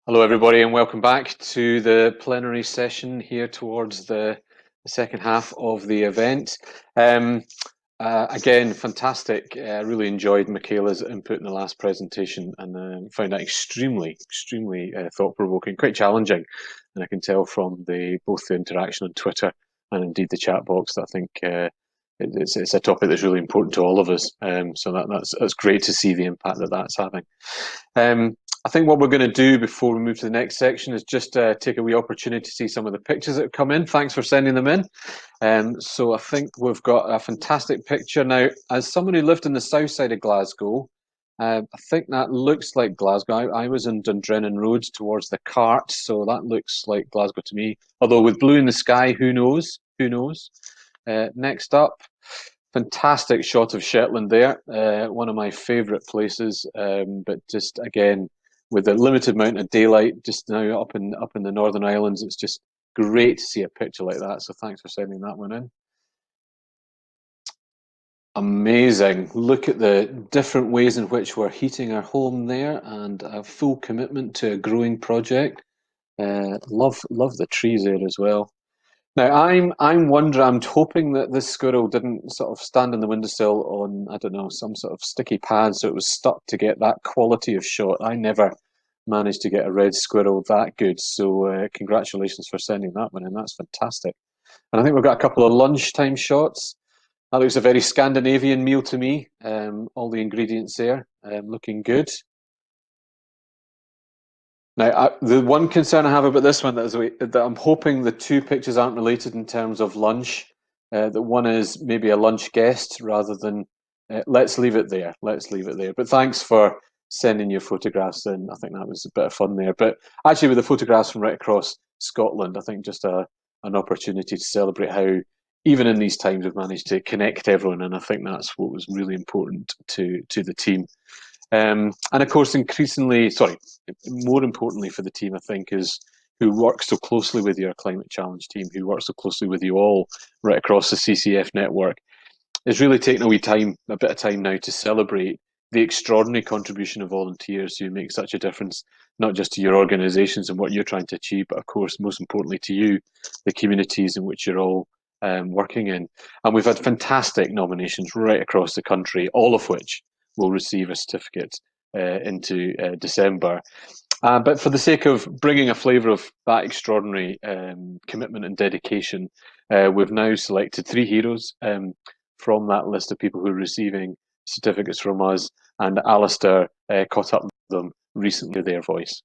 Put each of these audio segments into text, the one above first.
Hello, everybody, and welcome back to the plenary session here towards the second half of the event. Again, fantastic. I really enjoyed Michaela's input in the last presentation and found that extremely thought-provoking, quite challenging. And I can tell from both the interaction on Twitter and indeed the chat box that I think it's a topic that's really important to all of us. So that's great to see the impact that that's having. I think what we're going to do before we move to the next section is just take a wee opportunity to see some of the pictures that have come in. Thanks for sending them in. So I think we've got a fantastic picture. Now, as someone who lived in the south side of Glasgow, I think that looks like Glasgow. I was in Dundrennan Road towards the Cart, so that looks like Glasgow to me. Although with blue in the sky, who knows? Who knows? Next up, fantastic shot of Shetland there. One of my favourite places, but just again, with the limited amount of daylight just now up in the Northern Islands, it's just great to see a picture like that. So thanks for sending that one in. Amazing. Look at the different ways in which we're heating our home there, and a full commitment to a growing project. Love the trees there as well. Now I'm wondering, I'm hoping that this squirrel didn't sort of stand in the windowsill on, I don't know, some sort of sticky pad, so it was stuck to get that quality of shot. I never managed to get a red squirrel that good, so congratulations for sending that one in. That's fantastic. And I think we've got a couple of lunchtime shots. That looks a very Scandinavian meal to me. All the ingredients there, looking good. Now, the one concern I have about this one that I'm hoping the two pictures aren't related in terms of lunch. That one is maybe a lunch guest rather than. Let's leave it there. Let's leave it there. But thanks for sending your photographs in. I think that was a bit of fun there. But actually, with the photographs from right across Scotland, I think just an opportunity to celebrate how, even in these times, we've managed to connect everyone, and I think that's what was really important to the team. And of course, more importantly for the team, I think, is who works so closely with your Climate Challenge team, who works so closely with you all right across the CCF network. It's really taken a bit of time now to celebrate the extraordinary contribution of volunteers who make such a difference, not just to your organisations and what you're trying to achieve, but of course, most importantly to you, the communities in which you're all working in. And we've had fantastic nominations right across the country, all of which will receive a certificate into December. But for the sake of bringing a flavour of that extraordinary commitment and dedication, we've now selected 3 heroes from that list of people who are receiving certificates from us, and Alastair caught up with them recently with their voice.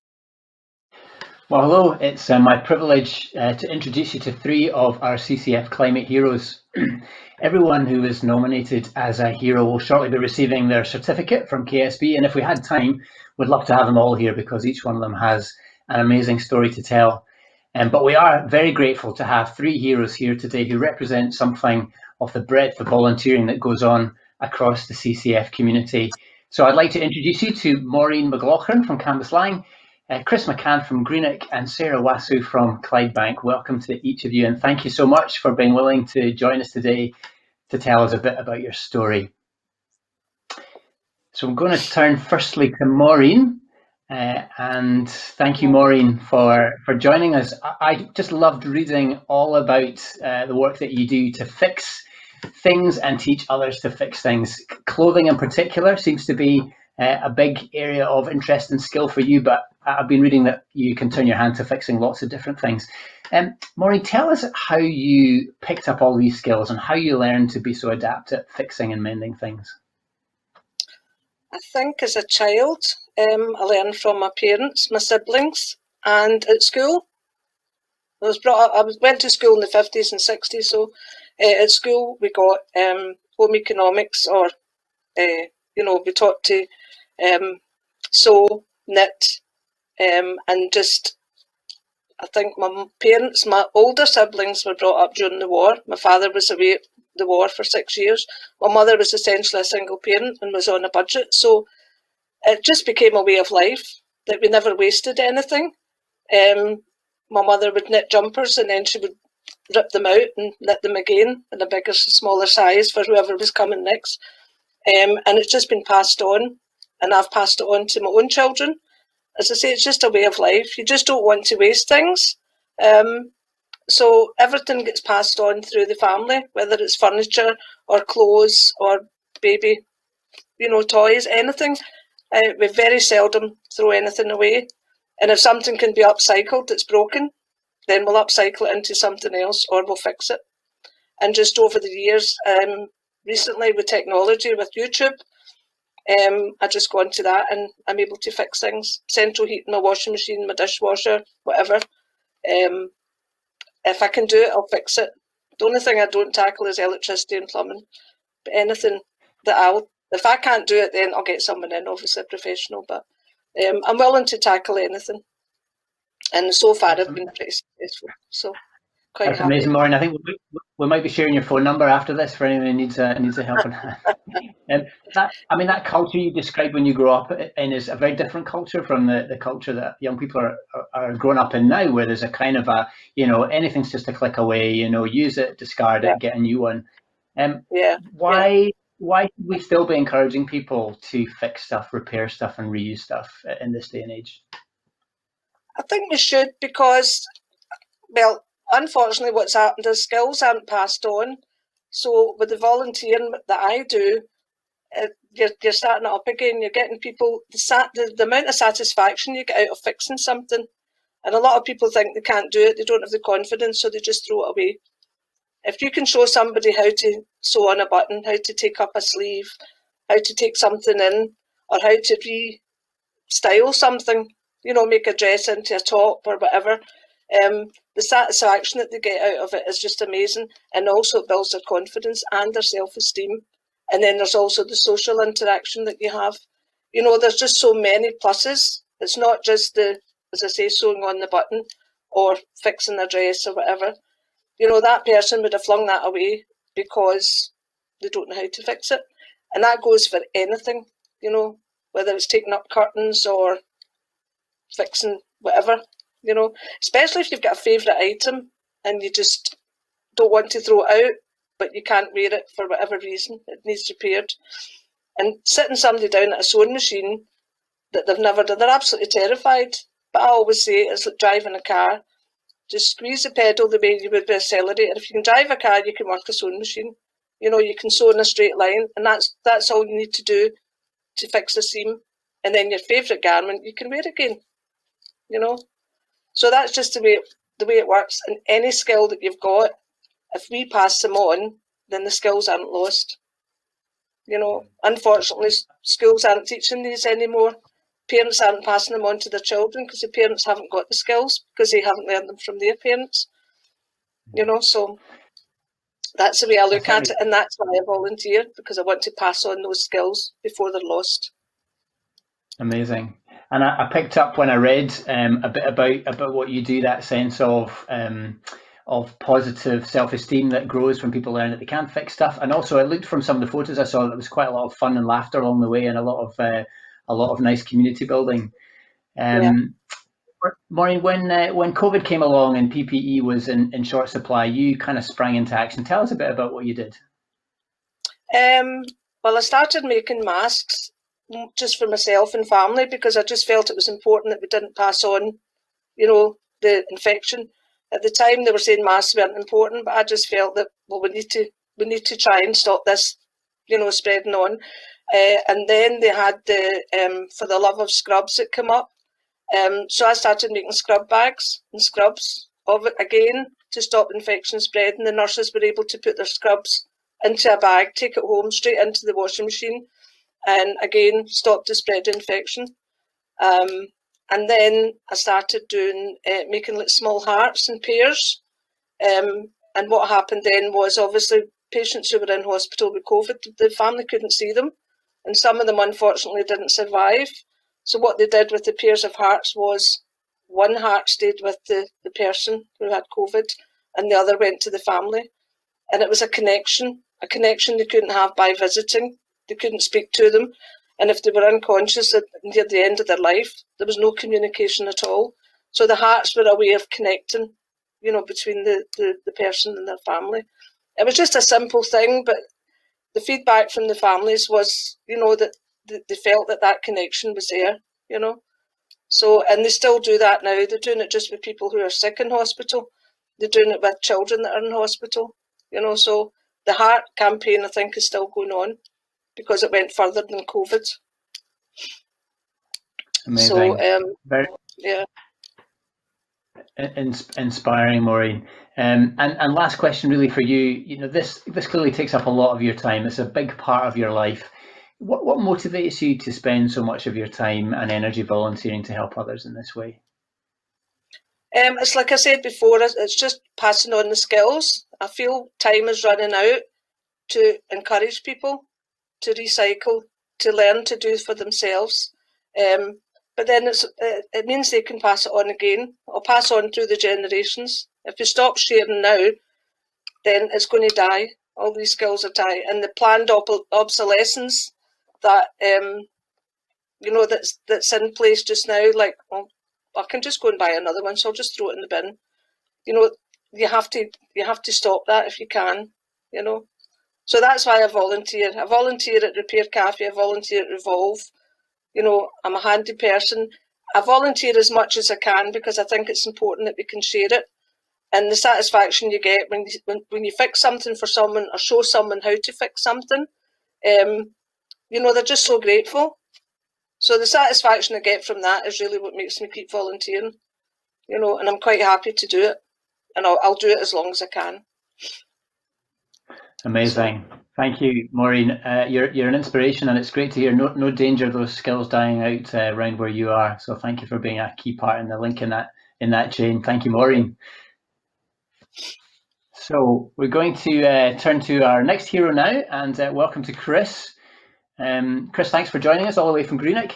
Well, hello, it's my privilege to introduce you to 3 of our CCF Climate Heroes. Everyone who is nominated as a hero will shortly be receiving their certificate from KSB, and if we had time, we'd love to have them all here because each one of them has an amazing story to tell. But we are very grateful to have 3 heroes here today who represent something of the breadth of volunteering that goes on across the CCF community. So I'd like to introduce you to Maureen Mclaughlin from Cambuslang, Chris McCann from Greenock, and Sarah Wasu from Clydebank. Welcome to each of you, and thank you so much for being willing to join us today to tell us a bit about your story. So I'm going to turn firstly to Maureen, and thank you, Maureen, for joining us. I just loved reading all about the work that you do to fix things and teach others to fix things. Clothing in particular seems to be a big area of interest and skill for you, but I've been reading that you can turn your hand to fixing lots of different things. Maureen, tell us how you picked up all these skills and how you learned to be so adept at fixing and mending things. I think as a child, I learned from my parents, my siblings, and at school. I went to school in the 50s and 60s, so at school we got home economics, or we taught to sew, knit, and just, I think my parents, my older siblings were brought up during the war. My father was away at the war for 6 years. My mother was essentially a single parent and was on a budget, so it just became a way of life that we never wasted anything. My mother would knit jumpers and then she would rip them out and knit them again in a bigger, smaller size for whoever was coming next. And it's just been passed on, and I've passed it on to my own children. as I say, it's just a way of life. You just don't want to waste things. So everything gets passed on through the family, whether it's furniture or clothes or baby, toys, anything. We very seldom throw anything away. And if something can be upcycled that's broken, then we'll upcycle it into something else or we'll fix it. And just over the years, recently with technology, with YouTube, I just go into that and I'm able to fix things. Central heat in my washing machine, my dishwasher, whatever. If I can do it, I'll fix it. The only thing I don't tackle is electricity and plumbing. But anything that if I can't do it, then I'll get someone in, obviously a professional. But I'm willing to tackle anything. And so far, I've been pretty successful. So quite That's happy. amazing, Maureen. I think we might be sharing your phone number after this for anyone who needs a helping hand. That culture you described when you grew up in is a very different culture from the culture that young people are growing up in now, where there's a kind of anything's just a click away, use it, discard it, get a new one. Why should we still be encouraging people to fix stuff, repair stuff and reuse stuff in this day and age? I think we should, because, well, unfortunately what's happened is skills aren't passed on. So with the volunteering that I do, you're starting it up again. You're getting people, the amount of satisfaction you get out of fixing something. And a lot of people think they can't do it. They don't have the confidence, so they just throw it away. If you can show somebody how to sew on a button, how to take up a sleeve, how to take something in, or how to re-style something, make a dress into a top or whatever, the satisfaction that they get out of it is just amazing. And also it builds their confidence and their self-esteem. And then there's also the social interaction that you have. There's just so many pluses. It's not just as I say, sewing on the button or fixing a dress or whatever. That person would have flung that away because they don't know how to fix it. And that goes for anything, whether it's taking up curtains or fixing whatever, especially if you've got a favourite item and you just don't want to throw it out, but you can't wear it for whatever reason, it needs repaired. And sitting somebody down at a sewing machine that they've never done, they're absolutely terrified. But I always say it's like driving a car. Just squeeze the pedal the way you would the accelerator. If you can drive a car, you can work a sewing machine. You can sew in a straight line, and that's all you need to do to fix a seam. And then your favourite garment, you can wear again. So that's just the way it works. And any skill that you've got, if we pass them on, then the skills aren't lost. Unfortunately, schools aren't teaching these anymore. Parents aren't passing them on to their children because the parents haven't got the skills because they haven't learned them from their parents. So that's the way I look at it, and that's why I volunteer, because I want to pass on those skills before they're lost. Amazing. And I picked up when I read a bit about what you do, that sense of positive self-esteem that grows when people learn that they can fix stuff. And also, I looked from some of the photos I saw that there was quite a lot of fun and laughter along the way, and a lot of nice community building. Maureen, when COVID came along and PPE was in short supply, you kind of sprang into action. Tell us a bit about what you did. Well, I started making masks just for myself and family because I just felt it was important that we didn't pass on, the infection. At the time, they were saying masks weren't important, but I just felt that, well, we need to try and stop this, spreading on. And then they had the For the Love of Scrubs that come up. So I started making scrub bags and scrubs of it again to stop infection spreading. The nurses were able to put their scrubs into a bag, take it home straight into the washing machine, and again stop the spread of infection. And then I started doing making like small hearts in pairs. And what happened then was, obviously, patients who were in hospital with COVID, the family couldn't see them, and some of them unfortunately didn't survive. So what they did with the pairs of hearts was one heart stayed with the person who had COVID and the other went to the family. And it was a connection they couldn't have by visiting. They couldn't speak to them. And if they were unconscious near the end of their life, there was no communication at all. So the hearts were a way of connecting, between the person and their family. It was just a simple thing, but the feedback from the families was, that they felt that connection was there, So, and they still do that now. They're doing it just with people who are sick in hospital. They're doing it with children that are in hospital. So the heart campaign, I think, is still going on because it went further than COVID. Amazing. So, very yeah. Inspiring, Maureen. And last question, really, for you. This clearly takes up a lot of your time. It's a big part of your life. What motivates you to spend so much of your time and energy volunteering to help others in this way? It's like I said before, it's just passing on the skills. I feel time is running out to encourage people to recycle, to learn to do for themselves. But then it means they can pass it on again, or pass on through the generations. If you stop sharing now, then it's going to die. All these skills will die. And the planned obsolescence that that's in place just now, like, well, I can just go and buy another one, so I'll just throw it in the bin. You have to stop that if you can. So that's why I volunteer. I volunteer at Repair Cafe. I volunteer at Revolve. I'm a handy person. I volunteer as much as I can because I think it's important that we can share it. And the satisfaction you get when you fix something for someone or show someone how to fix something, they're just so grateful. So the satisfaction I get from that is really what makes me keep volunteering. And I'm quite happy to do it. And I'll do it as long as I can. Amazing. So, thank you, Maureen. You're an inspiration, and it's great to hear no danger of those skills dying out around where you are. So thank you for being a key part in the link in that chain. Thank you, Maureen. So we're going to turn to our next hero now, and welcome to Chris. Chris, thanks for joining us all the way from Greenock.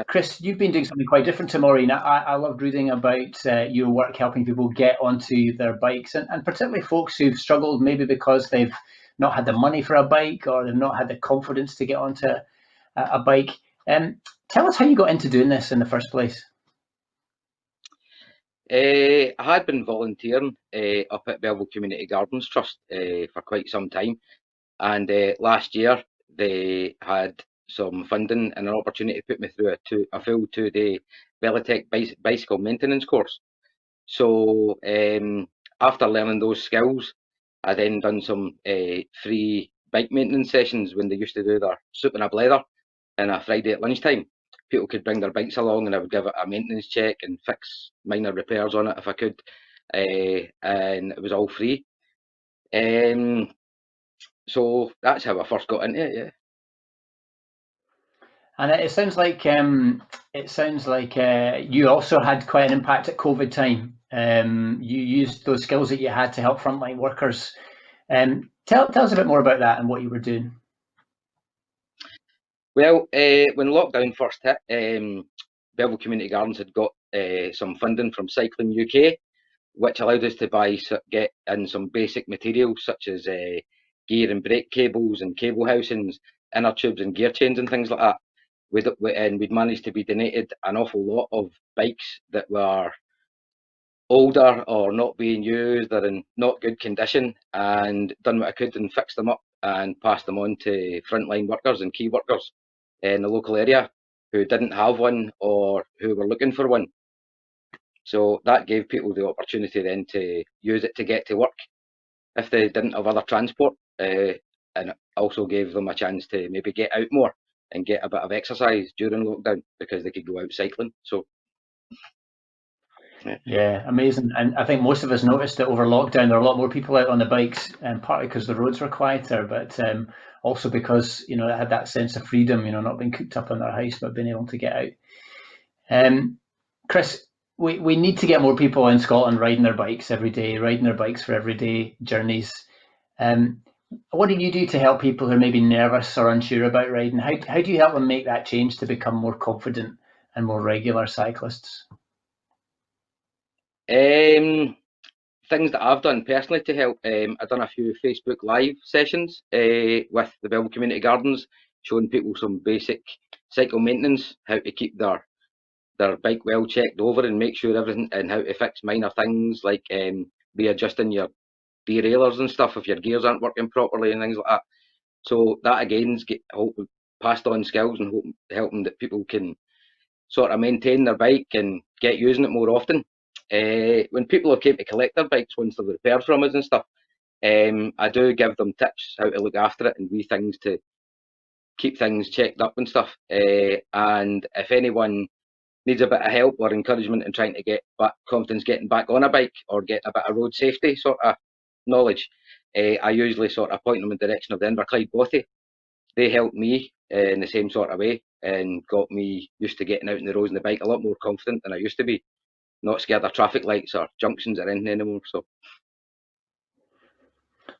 Chris, you've been doing something quite different to Maureen. I loved reading about your work helping people get onto their bikes, and particularly folks who've struggled maybe because they've not had the money for a bike or they've not had the confidence to get onto a bike. Tell us how you got into doing this in the first place. I had been volunteering up at Belleville Community Gardens Trust for quite some time, and last year they had some funding and an opportunity to put me through a full 2-day Velotech bicycle maintenance course. So after learning those skills, I then done some free bike maintenance sessions when they used to do their soup and a blether on a Friday at lunchtime. People could bring their bikes along and I would give it a maintenance check and fix minor repairs on it if I could, and it was all free. So that's how I first got into it, yeah. And it sounds like you also had quite an impact at COVID time. You used those skills that you had to help frontline workers. Tell us a bit more about that and what you were doing. Well, when lockdown first hit, Belleville Community Gardens had got some funding from Cycling UK, which allowed us to get in some basic materials such as gear and brake cables and cable housings, inner tubes and gear chains and things like that. And we'd managed to be donated an awful lot of bikes that were older or not being used or in not good condition, and done what I could and fixed them up and passed them on to frontline workers and key workers in the local area who didn't have one or who were looking for one. So that gave people the opportunity then to use it to get to work if they didn't have other transport, and it also gave them a chance to maybe get out more and get a bit of exercise during lockdown because they could go out cycling. So yeah, amazing. And I think most of us noticed that over lockdown there were a lot more people out on the bikes, partly because the roads were quieter, but also because they had that sense of freedom, not being cooped up in their house but being able to get out. Chris, we need to get more people in Scotland riding their bikes every day, riding their bikes for everyday journeys. What do you do to help people who are maybe nervous or unsure about riding? How do you help them make that change to become more confident and more regular cyclists? Things that I've done personally to help, I've done a few Facebook Live sessions with the Belleville Community Gardens, showing people some basic cycle maintenance, how to keep their bike well checked over and make sure everything, and how to fix minor things like readjusting your derailleurs and stuff if your gears aren't working properly and things like that. So that again's passed on skills and helping that people can sort of maintain their bike and get using it more often. When people have came to collect their bikes once they're repaired from us and stuff, I do give them tips how to look after it and wee things to keep things checked up and stuff. And if anyone needs a bit of help or encouragement in trying to get back confidence getting back on a bike or get a bit of road safety sort of knowledge, I usually sort of point them in the direction of the Inverclyde Bothy. They helped me in the same sort of way and got me used to getting out on the roads on the bike a lot more confident than I used to be. Not scared of traffic lights or junctions or anything anymore. So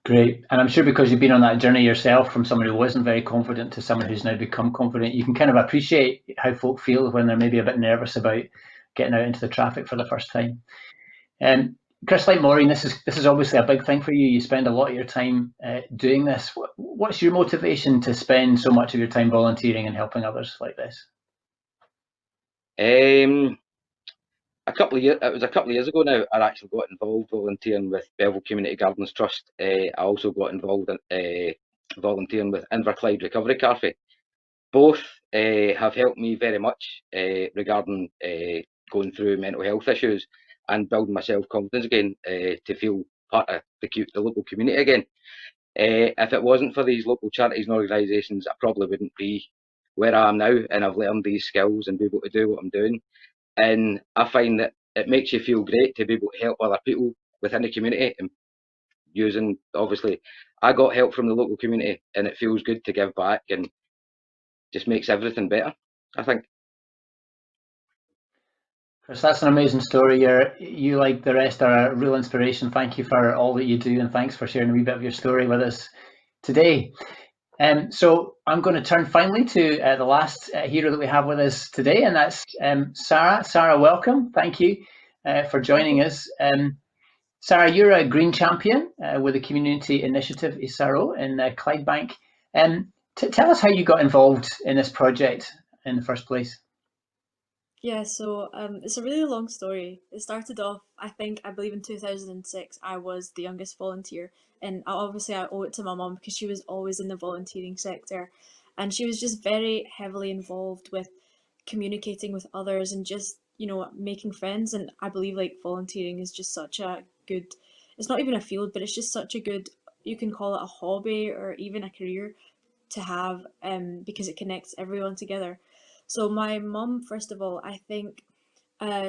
Great. And I'm sure because you've been on that journey yourself, from someone who wasn't very confident to someone who's now become confident, you can kind of appreciate how folk feel when they're maybe a bit nervous about getting out into the traffic for the first time. Chris, like Maureen, this is obviously a big thing for you. You spend a lot of your time doing this. What's your motivation to spend so much of your time volunteering and helping others like this? it was a couple of years ago now, I actually got involved volunteering with Belleville Community Gardens Trust. I also got involved in volunteering with Inverclyde Recovery Cafe. Both have helped me very much regarding going through mental health issues and building my self-confidence again to feel part of the local community again. If it wasn't for these local charities and organisations, I probably wouldn't be where I am now, and I've learned these skills and be able to do what I'm doing. And I find that it makes you feel great to be able to help other people within the community and using, obviously, I got help from the local community and it feels good to give back and just makes everything better, I think. Chris, that's an amazing story. You, like the rest, are a real inspiration. Thank you for all that you do, and thanks for sharing a wee bit of your story with us today. So I'm going to turn finally to the last hero that we have with us today, and that's Sarah. Sarah, welcome. Thank you for joining us. Sarah, you're a green champion with the community initiative Isaro in Clydebank. Tell us how you got involved in this project in the first place. Yeah, so it's a really long story. It started off, I believe in 2006, I was the youngest volunteer. And obviously I owe it to my mum because she was always in the volunteering sector. And she was just very heavily involved with communicating with others and just, making friends. And I believe like volunteering is just such a good, it's not even a field, but it's just such a good, you can call it a hobby or even a career to have because it connects everyone together. So my mum, first of all, I think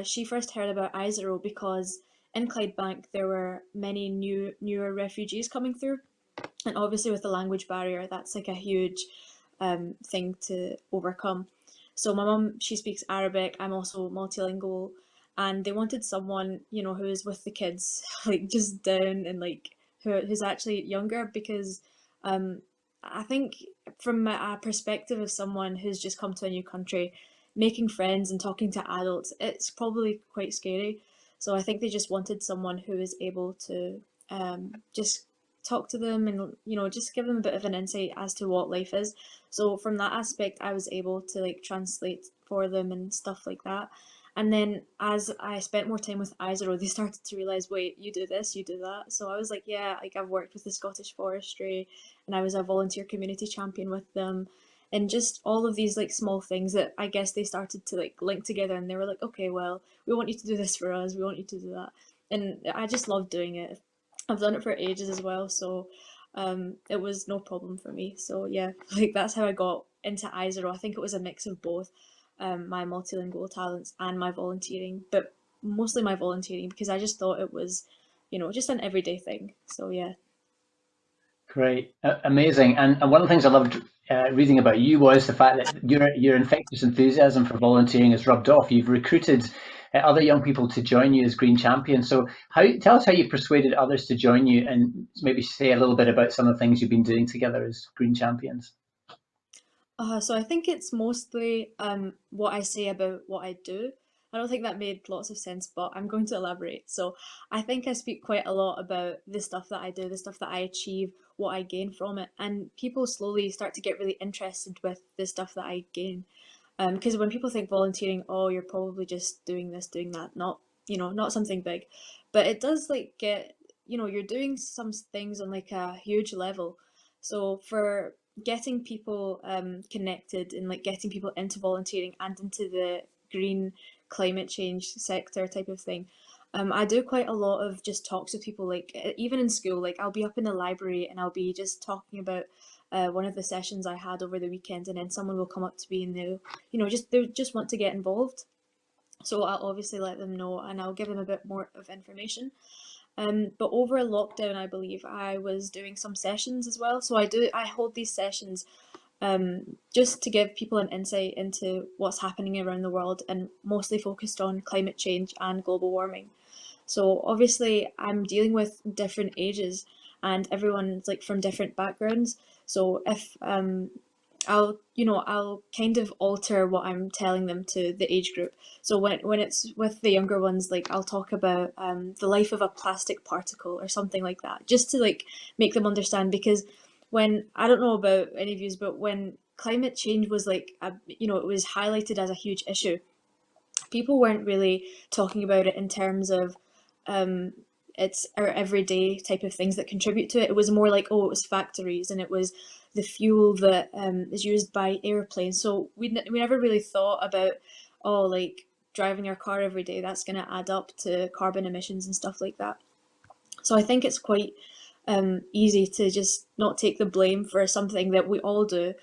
she first heard about Isaro because in Clydebank there were many newer refugees coming through, and obviously with the language barrier, that's like a huge thing to overcome. So my mum, she speaks Arabic. I'm also multilingual, and they wanted someone who is with the kids, like just down and like who's actually younger because I think from a perspective of someone who's just come to a new country, making friends and talking to adults, it's probably quite scary. So I think they just wanted someone who is able to just talk to them and just give them a bit of an insight as to what life is. So from that aspect, I was able to like translate for them and stuff like that. And then as I spent more time with Isaro, they started to realize, wait, you do this, you do that. So I was like, yeah, like I've worked with the Scottish Forestry and I was a volunteer community champion with them. And just all of these like small things that I guess they started to like link together, and they were like, okay, well, we want you to do this for us, we want you to do that. And I just love doing it. I've done it for ages as well, so it was no problem for me. So yeah, like that's how I got into Isaro. I think it was a mix of both my multilingual talents and my volunteering, but mostly my volunteering because I just thought it was, just an everyday thing. So yeah. Great, amazing. And one of the things I loved reading about you was the fact that your infectious enthusiasm for volunteering has rubbed off. You've recruited other young people to join you as Green Champions. So tell us how you persuaded others to join you, and maybe say a little bit about some of the things you've been doing together as Green Champions. So I think it's mostly what I say about what I do. I don't think that made lots of sense, but I'm going to elaborate. So I think I speak quite a lot about the stuff that I do, the stuff that I achieve, what I gain from it, and people slowly start to get really interested with the stuff that I gain. Because when people think volunteering, oh, you're probably just doing this, doing that, not something big, but it does like get, you're doing some things on like a huge level. So for getting people connected and like getting people into volunteering and into the green climate change sector type of thing. I do quite a lot of just talks with people, like even in school, like I'll be up in the library and I'll be just talking about one of the sessions I had over the weekend, and then someone will come up to me and they just want to get involved. So I'll obviously let them know and I'll give them a bit more of information. But over lockdown, I believe I was doing some sessions as well. So I hold these sessions just to give people an insight into what's happening around the world, and mostly focused on climate change and global warming. So obviously I'm dealing with different ages and everyone's like from different backgrounds. So if I'll kind of alter what I'm telling them to the age group. So when it's with the younger ones, like I'll talk about the life of a plastic particle or something like that, just to like make them understand. Because when, I don't know about any of yous, but when climate change was like it was highlighted as a huge issue, people weren't really talking about it in terms of um, it's our everyday type of things that contribute to it. It was more like, oh, it was factories and it was the fuel that is used by airplanes. So we never really thought about, oh, like driving our car every day, that's going to add up to carbon emissions and stuff like that. So I think it's quite easy to just not take the blame for something that we all do.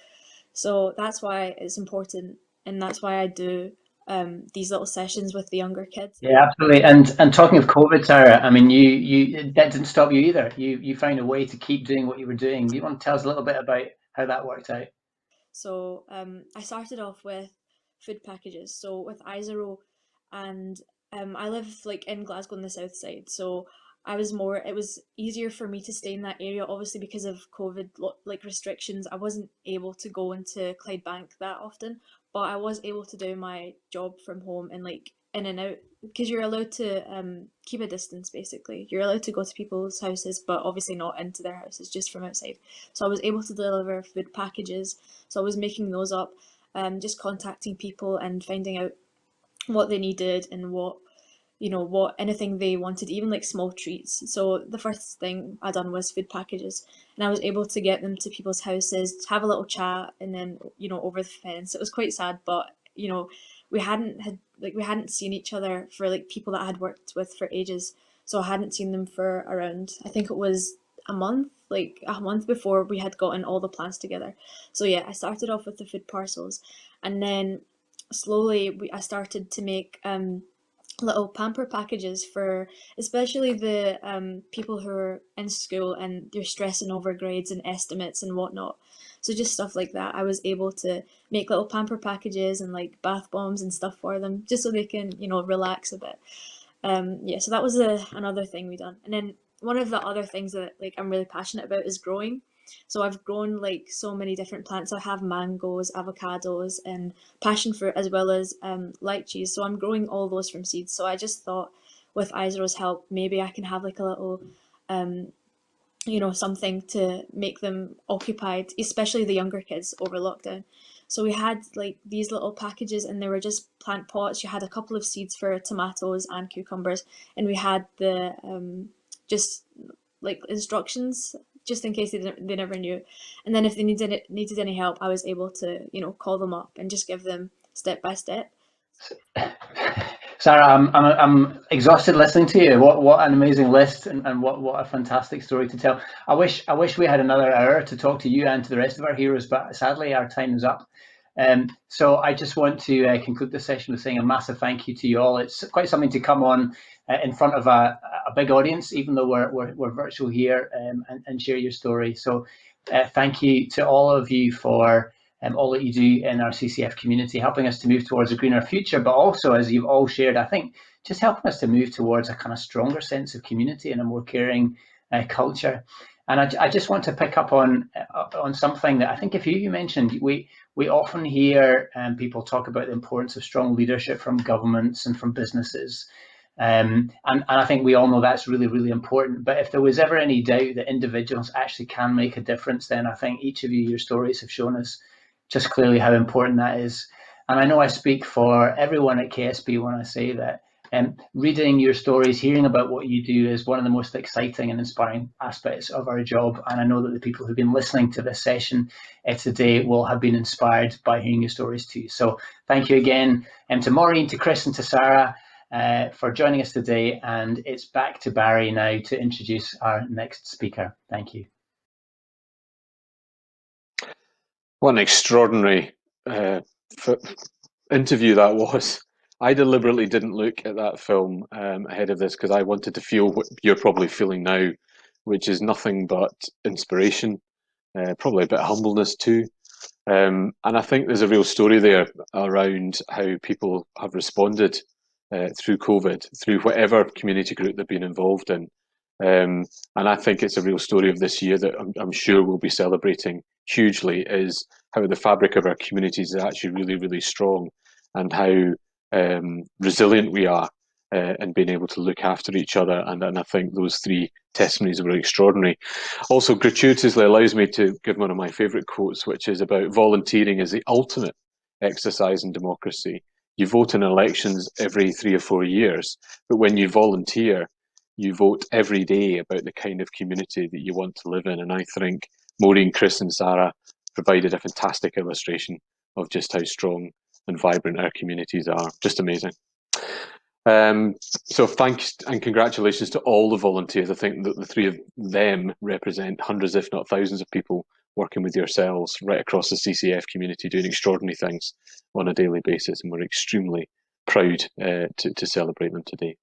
So that's why it's important, and that's why I do these little sessions with the younger kids. Yeah, absolutely. And talking of COVID, Sarah, I mean, you that didn't stop you either. You found a way to keep doing what you were doing. Do you want to tell us a little bit about how that worked out? So I started off with food packages. So with Isaro, and I live like in Glasgow on the south side. So it was easier for me to stay in that area, obviously because of COVID like restrictions. I wasn't able to go into Clydebank that often, but I was able to do my job from home and like in and out, because you're allowed to keep a distance. Basically you're allowed to go to people's houses, but obviously not into their houses, just from outside. So I was able to deliver food packages, so I was making those up, just contacting people and finding out what they needed and what anything they wanted, even like small treats. So the first thing I done was food packages, and I was able to get them to people's houses, have a little chat, and then over the fence. It was quite sad, but we hadn't seen each other for like people that I had worked with for ages. So I hadn't seen them for around, I think it was a month before we had gotten all the plans together. So yeah, I started off with the food parcels, and then slowly I started to make little pamper packages for especially the people who are in school and they're stressing over grades and estimates and whatnot. So just stuff like that. I was able to make little pamper packages and like bath bombs and stuff for them, just so they can relax a bit. Yeah, so that was another thing we done. And then one of the other things that like I'm really passionate about is growing. So I've grown like so many different plants. I have mangoes, avocados, and passion fruit, as well as lychees. So I'm growing all those from seeds. So I just thought with Isaro's help, maybe I can have like a little something to make them occupied, especially the younger kids over lockdown. So we had like these little packages, and they were just plant pots. You had a couple of seeds for tomatoes and cucumbers, and we had the just like instructions, just in case they never knew. And then if they needed any help, I was able to call them up and just give them step by step. Sarah, I'm exhausted listening to you. What an amazing list, and what a fantastic story to tell. I wish we had another hour to talk to you and to the rest of our heroes, but sadly our time is up. So I just want to conclude this session with saying a massive thank you to you all. It's quite something to come on in front of a big audience, even though we're virtual here, and share your story. So thank you to all of you for all that you do in our CCF community, helping us to move towards a greener future, but also, as you've all shared, I think, just helping us to move towards a kind of stronger sense of community and a more caring culture. And I just want to pick up on something that I think if you mentioned. We often hear people talk about the importance of strong leadership from governments and from businesses. And I think we all know that's really, really important. But if there was ever any doubt that individuals actually can make a difference, then I think each of you, your stories have shown us just clearly how important that is. And I know I speak for everyone at KSB when I say that Reading your stories, hearing about what you do is one of the most exciting and inspiring aspects of our job. And I know that the people who've been listening to this session today will have been inspired by hearing your stories too. So thank you again to Maureen, to Chris and to Sarah for joining us today. And it's back to Barry now to introduce our next speaker. Thank you. What an extraordinary interview that was. I deliberately didn't look at that film ahead of this because I wanted to feel what you're probably feeling now, which is nothing but inspiration, probably a bit of humbleness too. And I think there's a real story there around how people have responded through COVID, through whatever community group they've been involved in. And I think it's a real story of this year that I'm sure we'll be celebrating hugely, is how the fabric of our communities is actually really, really strong, and how resilient we are in being able to look after each other. And I think those three testimonies were extraordinary. Also, gratuitously allows me to give one of my favourite quotes, which is about volunteering as the ultimate exercise in democracy. You vote in elections every 3 or 4 years, but when you volunteer, you vote every day about the kind of community that you want to live in. And I think Maureen, Chris and Sarah provided a fantastic illustration of just how strong and vibrant our communities are. Just amazing. So thanks and congratulations to all the volunteers. I think that the three of them represent hundreds, if not thousands, of people working with yourselves right across the CCF community, doing extraordinary things on a daily basis, and we're extremely proud to celebrate them today.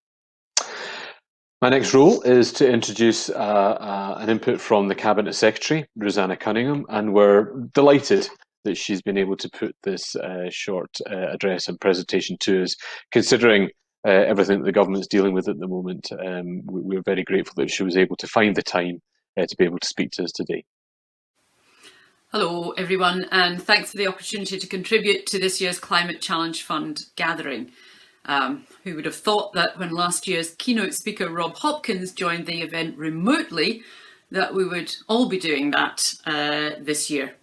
My next role is to introduce an input from the Cabinet Secretary, Rosanna Cunningham, and we're delighted that she's been able to put this short address and presentation to us, considering everything that the government's dealing with at the moment. We're very grateful that she was able to find the time to be able to speak to us today. Hello everyone, and thanks for the opportunity to contribute to this year's Climate Challenge Fund gathering. Who would have thought that when last year's keynote speaker Rob Hopkins joined the event remotely that we would all be doing that this year.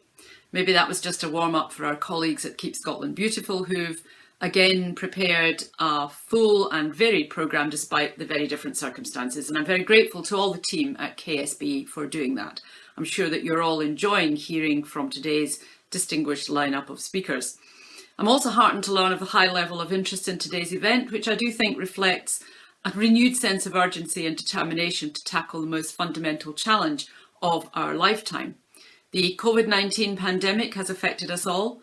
Maybe that was just a warm-up for our colleagues at Keep Scotland Beautiful, who've again prepared a full and varied programme despite the very different circumstances, and I'm very grateful to all the team at KSB for doing that. I'm sure that you're all enjoying hearing from today's distinguished lineup of speakers. I'm also heartened to learn of the high level of interest in today's event, which I do think reflects a renewed sense of urgency and determination to tackle the most fundamental challenge of our lifetime. The COVID-19 pandemic has affected us all,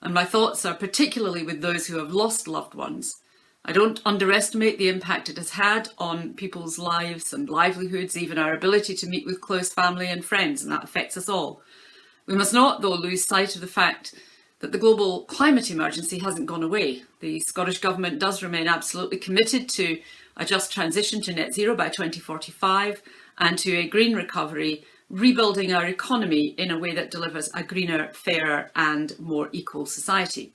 and my thoughts are particularly with those who have lost loved ones. I don't underestimate the impact it has had on people's lives and livelihoods, even our ability to meet with close family and friends, and that affects us all. We must not, though, lose sight of the fact that the global climate emergency hasn't gone away. The Scottish Government does remain absolutely committed to a just transition to net zero by 2045 and to a green recovery, rebuilding our economy in a way that delivers a greener, fairer and more equal society.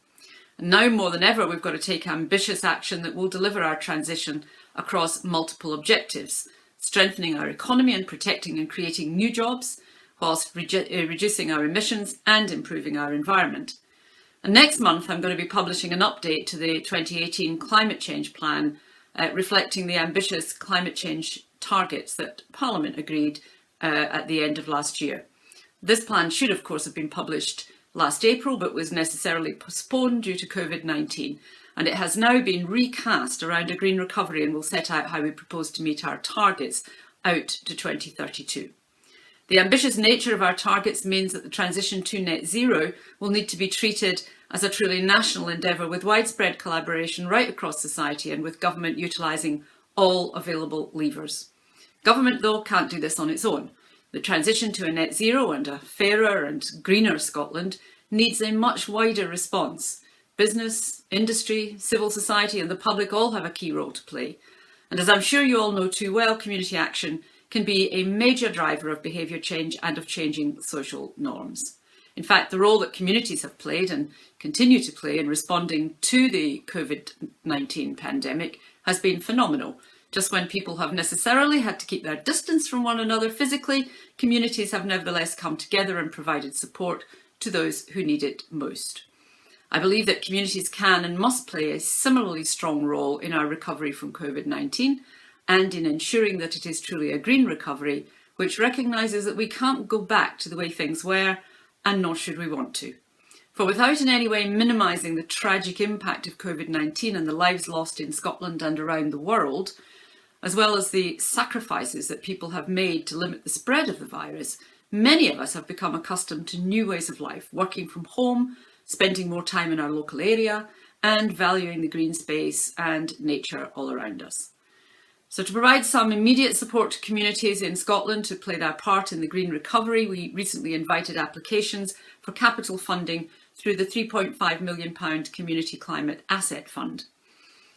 And now more than ever, we've got to take ambitious action that will deliver our transition across multiple objectives, strengthening our economy and protecting and creating new jobs, whilst reducing our emissions and improving our environment. And next month, I'm going to be publishing an update to the 2018 Climate Change Plan, reflecting the ambitious climate change targets that Parliament agreed at the end of last year. This plan should, of course, have been published last April, but was necessarily postponed due to COVID-19. And it has now been recast around a green recovery and will set out how we propose to meet our targets out to 2032. The ambitious nature of our targets means that the transition to net zero will need to be treated as a truly national endeavour with widespread collaboration right across society and with government utilising all available levers. Government, though, can't do this on its own. The transition to a net zero and a fairer and greener Scotland needs a much wider response. Business, industry, civil society and the public all have a key role to play. And as I'm sure you all know too well, community action can be a major driver of behaviour change and of changing social norms. In fact, the role that communities have played and continue to play in responding to the COVID-19 pandemic has been phenomenal. Just when people have necessarily had to keep their distance from one another physically, communities have nevertheless come together and provided support to those who need it most. I believe that communities can and must play a similarly strong role in our recovery from COVID-19 and in ensuring that it is truly a green recovery, which recognises that we can't go back to the way things were, and nor should we want to. For without in any way minimising the tragic impact of COVID-19 and the lives lost in Scotland and around the world, as well as the sacrifices that people have made to limit the spread of the virus, many of us have become accustomed to new ways of life, working from home, spending more time in our local area, and valuing the green space and nature all around us. So to provide some immediate support to communities in Scotland to play their part in the green recovery, we recently invited applications for capital funding through the £3.5 million Community Climate Asset Fund.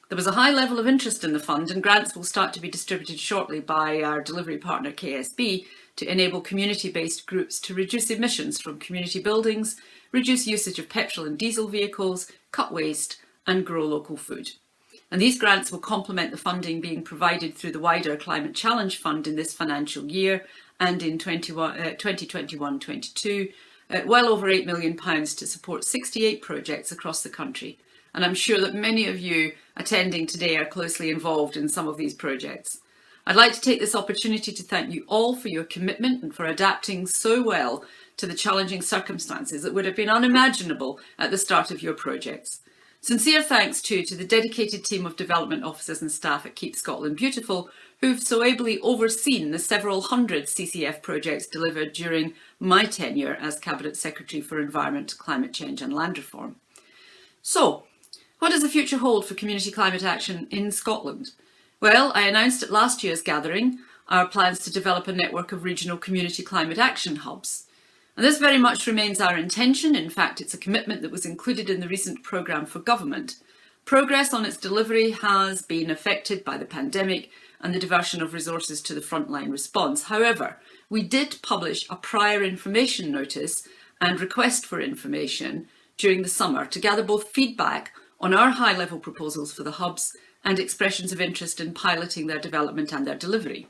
There was a high level of interest in the fund, and grants will start to be distributed shortly by our delivery partner KSB to enable community-based groups to reduce emissions from community buildings, reduce usage of petrol and diesel vehicles, cut waste and grow local food. And these grants will complement the funding being provided through the wider Climate Challenge Fund in this financial year and in 2021-22, well over £8 million to support 68 projects across the country. And I'm sure that many of you attending today are closely involved in some of these projects. I'd like to take this opportunity to thank you all for your commitment and for adapting so well to the challenging circumstances that would have been unimaginable at the start of your projects. Sincere thanks too to the dedicated team of development officers and staff at Keep Scotland Beautiful, who've so ably overseen the several hundred CCF projects delivered during my tenure as Cabinet Secretary for Environment, Climate Change and Land Reform. So, what does the future hold for community climate action in Scotland? Well, I announced at last year's gathering our plans to develop a network of regional community climate action hubs. And this very much remains our intention. In fact, it's a commitment that was included in the recent programme for government. Progress on its delivery has been affected by the pandemic and the diversion of resources to the frontline response. However, we did publish a prior information notice and request for information during the summer to gather both feedback on our high-level proposals for the hubs and expressions of interest in piloting their development and their delivery.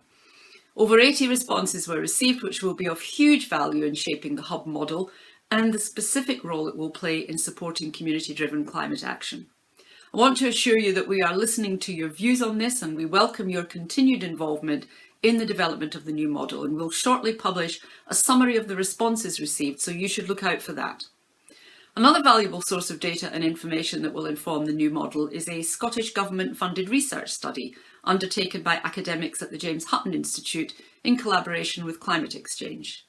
Over 80 responses were received, which will be of huge value in shaping the hub model and the specific role it will play in supporting community-driven climate action. I want to assure you that we are listening to your views on this, and we welcome your continued involvement in the development of the new model, and we'll shortly publish a summary of the responses received, so you should look out for that. Another valuable source of data and information that will inform the new model is a Scottish Government-funded research study undertaken by academics at the James Hutton Institute in collaboration with Climate Exchange.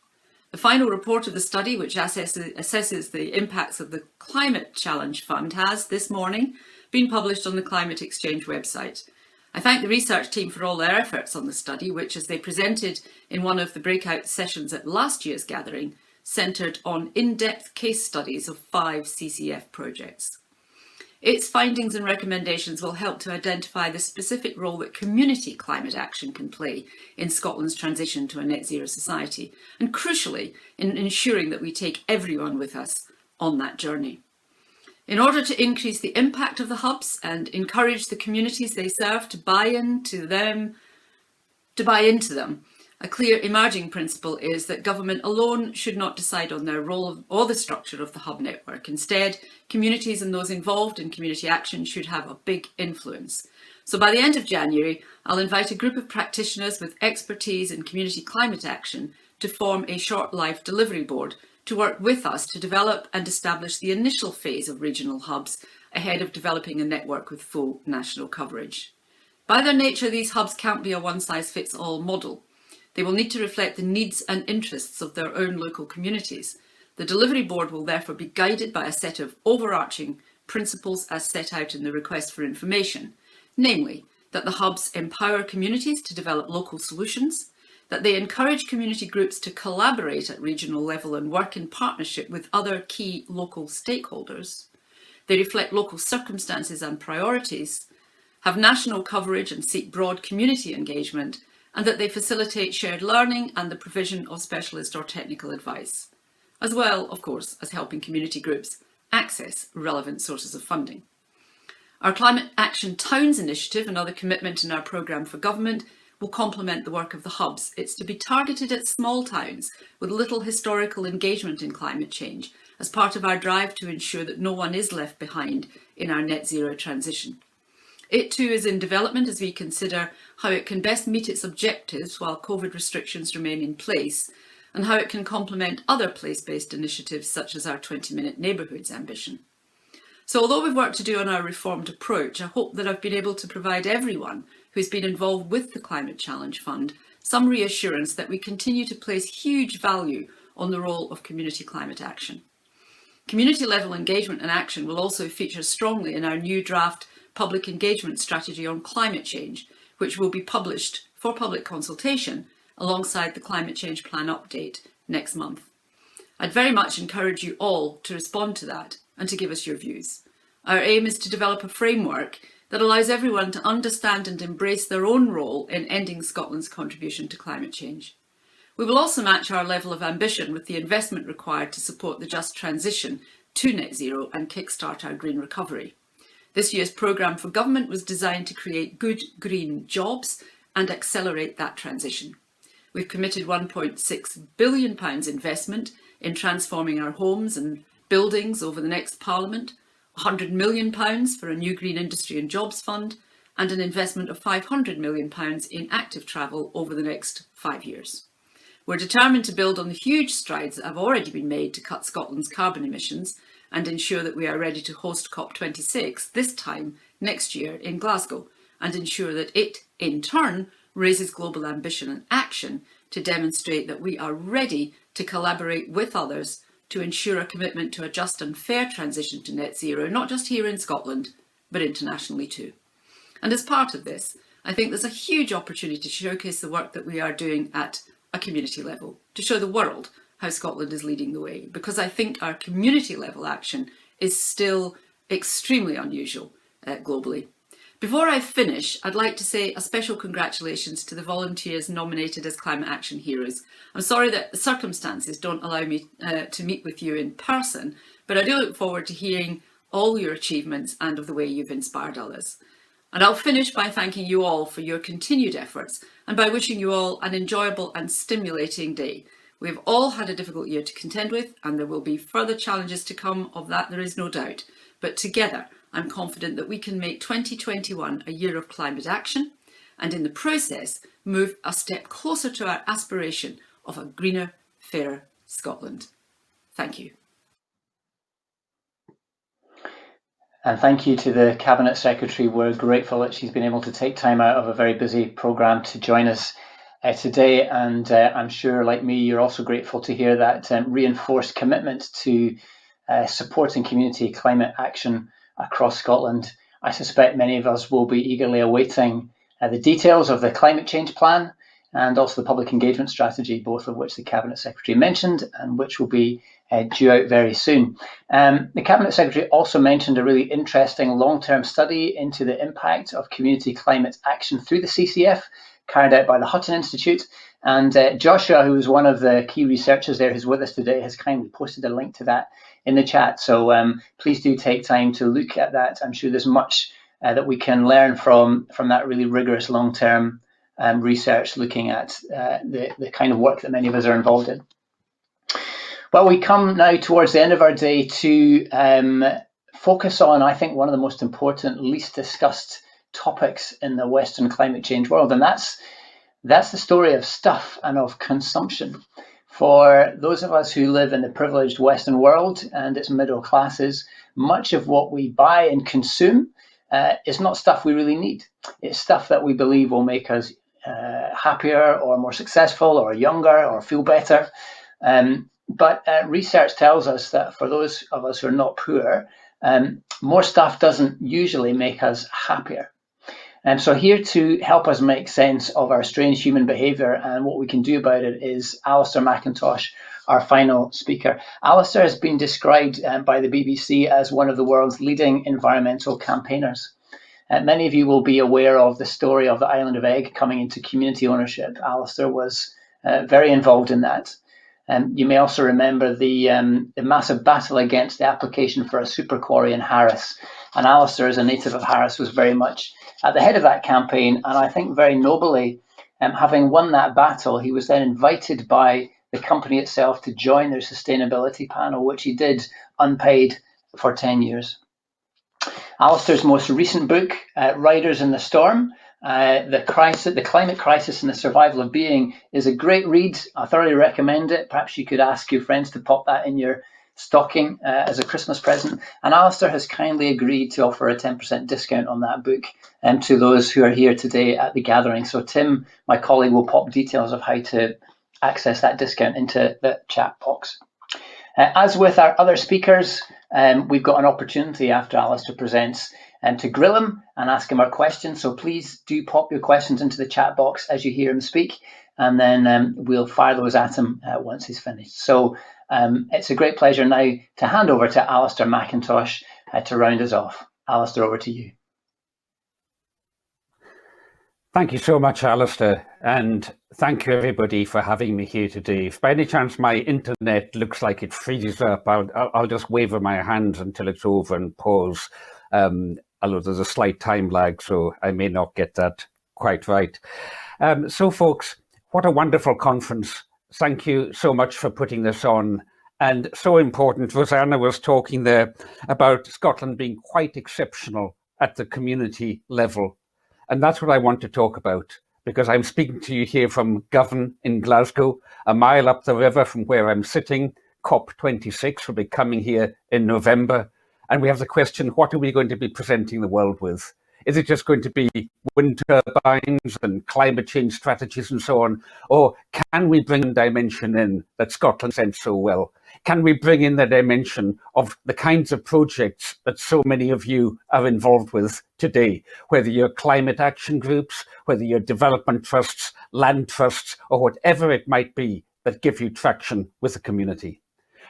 The final report of the study, which assesses the impacts of the Climate Challenge Fund, has this morning been published on the Climate Exchange website. I thank the research team for all their efforts on the study, which, as they presented in one of the breakout sessions at last year's gathering, centred on in-depth case studies of 5 CCF projects. Its findings and recommendations will help to identify the specific role that community climate action can play in Scotland's transition to a net zero society, and crucially in ensuring that we take everyone with us on that journey. In order to increase the impact of the hubs and encourage the communities they serve to buy into them, a clear emerging principle is that government alone should not decide on their role or the structure of the hub network. Instead, communities and those involved in community action should have a big influence. So by the end of January, I'll invite a group of practitioners with expertise in community climate action to form a short life delivery board to work with us to develop and establish the initial phase of regional hubs ahead of developing a network with full national coverage. By their nature, these hubs can't be a one-size-fits-all model. They will need to reflect the needs and interests of their own local communities. The delivery board will therefore be guided by a set of overarching principles as set out in the request for information, namely that the hubs empower communities to develop local solutions, that they encourage community groups to collaborate at regional level and work in partnership with other key local stakeholders, they reflect local circumstances and priorities, have national coverage and seek broad community engagement, and that they facilitate shared learning and the provision of specialist or technical advice, as well, of course, as helping community groups access relevant sources of funding. Our Climate Action Towns initiative, another commitment in our programme for government, will complement the work of the hubs. It's to be targeted at small towns with little historical engagement in climate change, as part of our drive to ensure that no one is left behind in our net zero transition. It too is in development as we consider how it can best meet its objectives while COVID restrictions remain in place, and how it can complement other place-based initiatives such as our 20-minute neighbourhoods ambition. So although we've work to do on our reformed approach, I hope that I've been able to provide everyone who's been involved with the Climate Challenge Fund some reassurance that we continue to place huge value on the role of community climate action. Community level engagement and action will also feature strongly in our new draft public engagement strategy on climate change, which will be published for public consultation alongside the Climate Change Plan update next month. I'd very much encourage you all to respond to that and to give us your views. Our aim is to develop a framework that allows everyone to understand and embrace their own role in ending Scotland's contribution to climate change. We will also match our level of ambition with the investment required to support the just transition to net zero and kickstart our green recovery. This year's programme for government was designed to create good green jobs and accelerate that transition. We've committed £1.6 billion investment in transforming our homes and buildings over the next Parliament, £100 million for a new green industry and jobs fund, and an investment of £500 million in active travel over the next 5 years. We're determined to build on the huge strides that have already been made to cut Scotland's carbon emissions and ensure that we are ready to host COP26 this time next year in Glasgow, and ensure that it, in turn, raises global ambition and action to demonstrate that we are ready to collaborate with others to ensure a commitment to a just and fair transition to net zero, not just here in Scotland, but internationally too. And as part of this, I think there's a huge opportunity to showcase the work that we are doing at a community level, to show the world how Scotland is leading the way, because I think our community level action is still extremely unusual globally. Before I finish, I'd like to say a special congratulations to the volunteers nominated as Climate Action Heroes. I'm sorry that the circumstances don't allow me to meet with you in person, but I do look forward to hearing all your achievements and of the way you've inspired others. And I'll finish by thanking you all for your continued efforts and by wishing you all an enjoyable and stimulating day. We've all had a difficult year to contend with, and there will be further challenges to come, of that there is no doubt. But together, I'm confident that we can make 2021 a year of climate action, and in the process, move a step closer to our aspiration of a greener, fairer Scotland. Thank you. And thank you to the Cabinet Secretary. We're grateful that she's been able to take time out of a very busy programme to join us today. And I'm sure, like me, you're also grateful to hear that reinforced commitment to supporting community climate action across Scotland. I suspect many of us will be eagerly awaiting the details of the climate change plan and also the public engagement strategy, both of which the Cabinet Secretary mentioned and which will be due out very soon. The Cabinet Secretary also mentioned a really interesting long-term study into the impact of community climate action through the CCF, carried out by the Hutton Institute. And Joshua, who is one of the key researchers there who's with us today, has kindly posted a link to that in the chat. So please do take time to look at that. I'm sure there's much that we can learn from that really rigorous long-term research looking at the kind of work that many of us are involved in. Well, we come now towards the end of our day to focus on, I think, one of the most important, least discussed topics in the Western climate change world, and that's the story of stuff and of consumption. For those of us who live in the privileged Western world and its middle classes, much of what we buy and consume is not stuff we really need. It's stuff that we believe will make us happier or more successful or younger or feel better. But research tells us that for those of us who are not poor, more stuff doesn't usually make us happier. And so here to help us make sense of our strange human behaviour and what we can do about it is Alastair McIntosh, our final speaker. Alastair has been described by the BBC as one of the world's leading environmental campaigners. Many of you will be aware of the story of the Island of Egg coming into community ownership. Alastair was very involved in that. You may also remember the massive battle against the application for a super quarry in Harris. And Alastair, as a native of Harris, was very much at the head of that campaign. And I think very nobly, having won that battle, he was then invited by the company itself to join their sustainability panel, which he did unpaid for 10 years. Alastair's most recent book, Riders in the Storm, the climate crisis and the survival of being, is a great read. I thoroughly recommend it. Perhaps you could ask your friends to pop that in your stocking as a Christmas present. And Alastair has kindly agreed to offer a 10% discount on that book to those who are here today at the gathering. So Tim, my colleague, will pop details of how to access that discount into the chat box. As with our other speakers, we've got an opportunity after Alastair presents to grill him and ask him our questions. So please do pop your questions into the chat box as you hear him speak, and then we'll fire those at him once he's finished. So it's a great pleasure now to hand over to Alastair McIntosh to round us off. Alastair, over to you. Thank you so much, Alastair, and thank you everybody for having me here today. If by any chance my internet looks like it freezes up, I'll just wave my hands until it's over and pause. Although there's a slight time lag, so I may not get that quite right. So folks, what a wonderful conference. Thank you so much for putting this on. And so important, Rosanna was talking there about Scotland being quite exceptional at the community level. And that's what I want to talk about, because I'm speaking to you here from Govan in Glasgow, a mile up the river from where I'm sitting. COP26 will be coming here in November. And we have the question, what are we going to be presenting the world with? Is it just going to be wind turbines and climate change strategies and so on? Or can we bring a dimension in that Scotland sends so well? Can we bring in the dimension of the kinds of projects that so many of you are involved with today, whether you're climate action groups, whether you're development trusts, land trusts, or whatever it might be that give you traction with the community?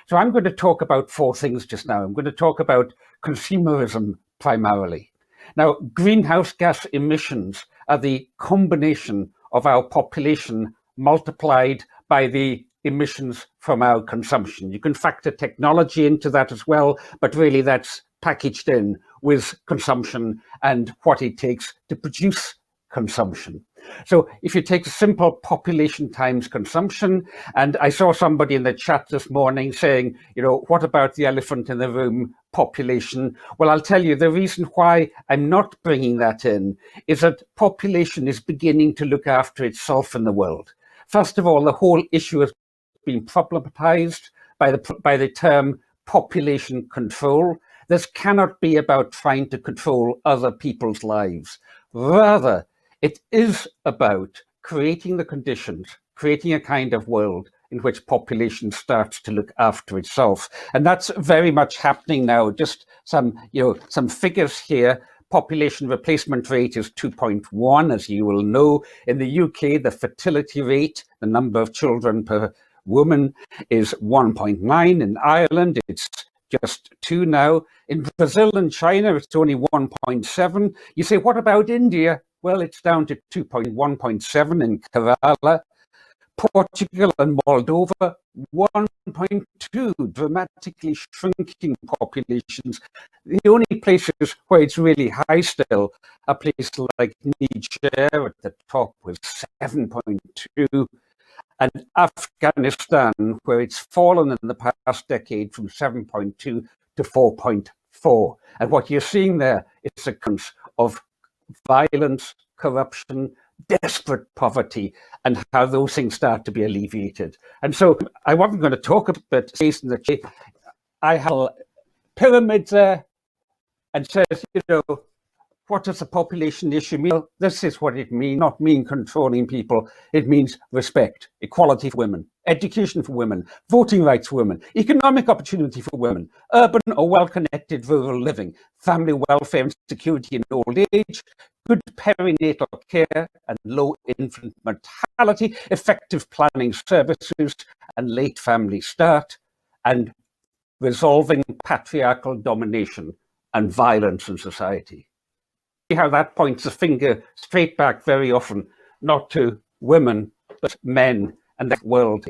So I'm going to talk about four things just now. I'm going to talk about consumerism primarily. Now, greenhouse gas emissions are the combination of our population multiplied by the emissions from our consumption. You can factor technology into that as well, but really that's packaged in with consumption and what it takes to produce consumption. So if you take simple population times consumption, and I saw somebody in the chat this morning saying, you know, what about the elephant in the room, population? Well, I'll tell you, the reason why I'm not bringing that in is that population is beginning to look after itself in the world. First of all, the whole issue has been problematized by the term population control. This cannot be about trying to control other people's lives. Rather, it is about creating the conditions, creating a kind of world in which population starts to look after itself. And that's very much happening now. Just some figures here. Population replacement rate is 2.1, as you will know. In the UK, the fertility rate, the number of children per woman, is 1.9. In Ireland, it's just 2 now. In Brazil and China, it's only 1.7. You say, what about India? Well, it's down to 2.1.7 in Kerala. Portugal and Moldova, 1.2, dramatically shrinking populations. The only places where it's really high still are places like Niger at the top with 7.2, and Afghanistan, where it's fallen in the past decade from 7.2 to 4.4. And what you're seeing there is a consequence of violence, corruption, desperate poverty, and how those things start to be alleviated. And so I wasn't going to talk about space in the chat. I have a pyramid there and says, you know, what does the population issue mean? Well, this is what it means, not mean controlling people. It means respect, equality for women, education for women, voting rights for women, economic opportunity for women, urban or well-connected rural living, family welfare and security in old age, good perinatal care and low infant mortality, effective planning services and late family start, and resolving patriarchal domination and violence in society. See how that points the finger straight back very often, not to women, but men and the world.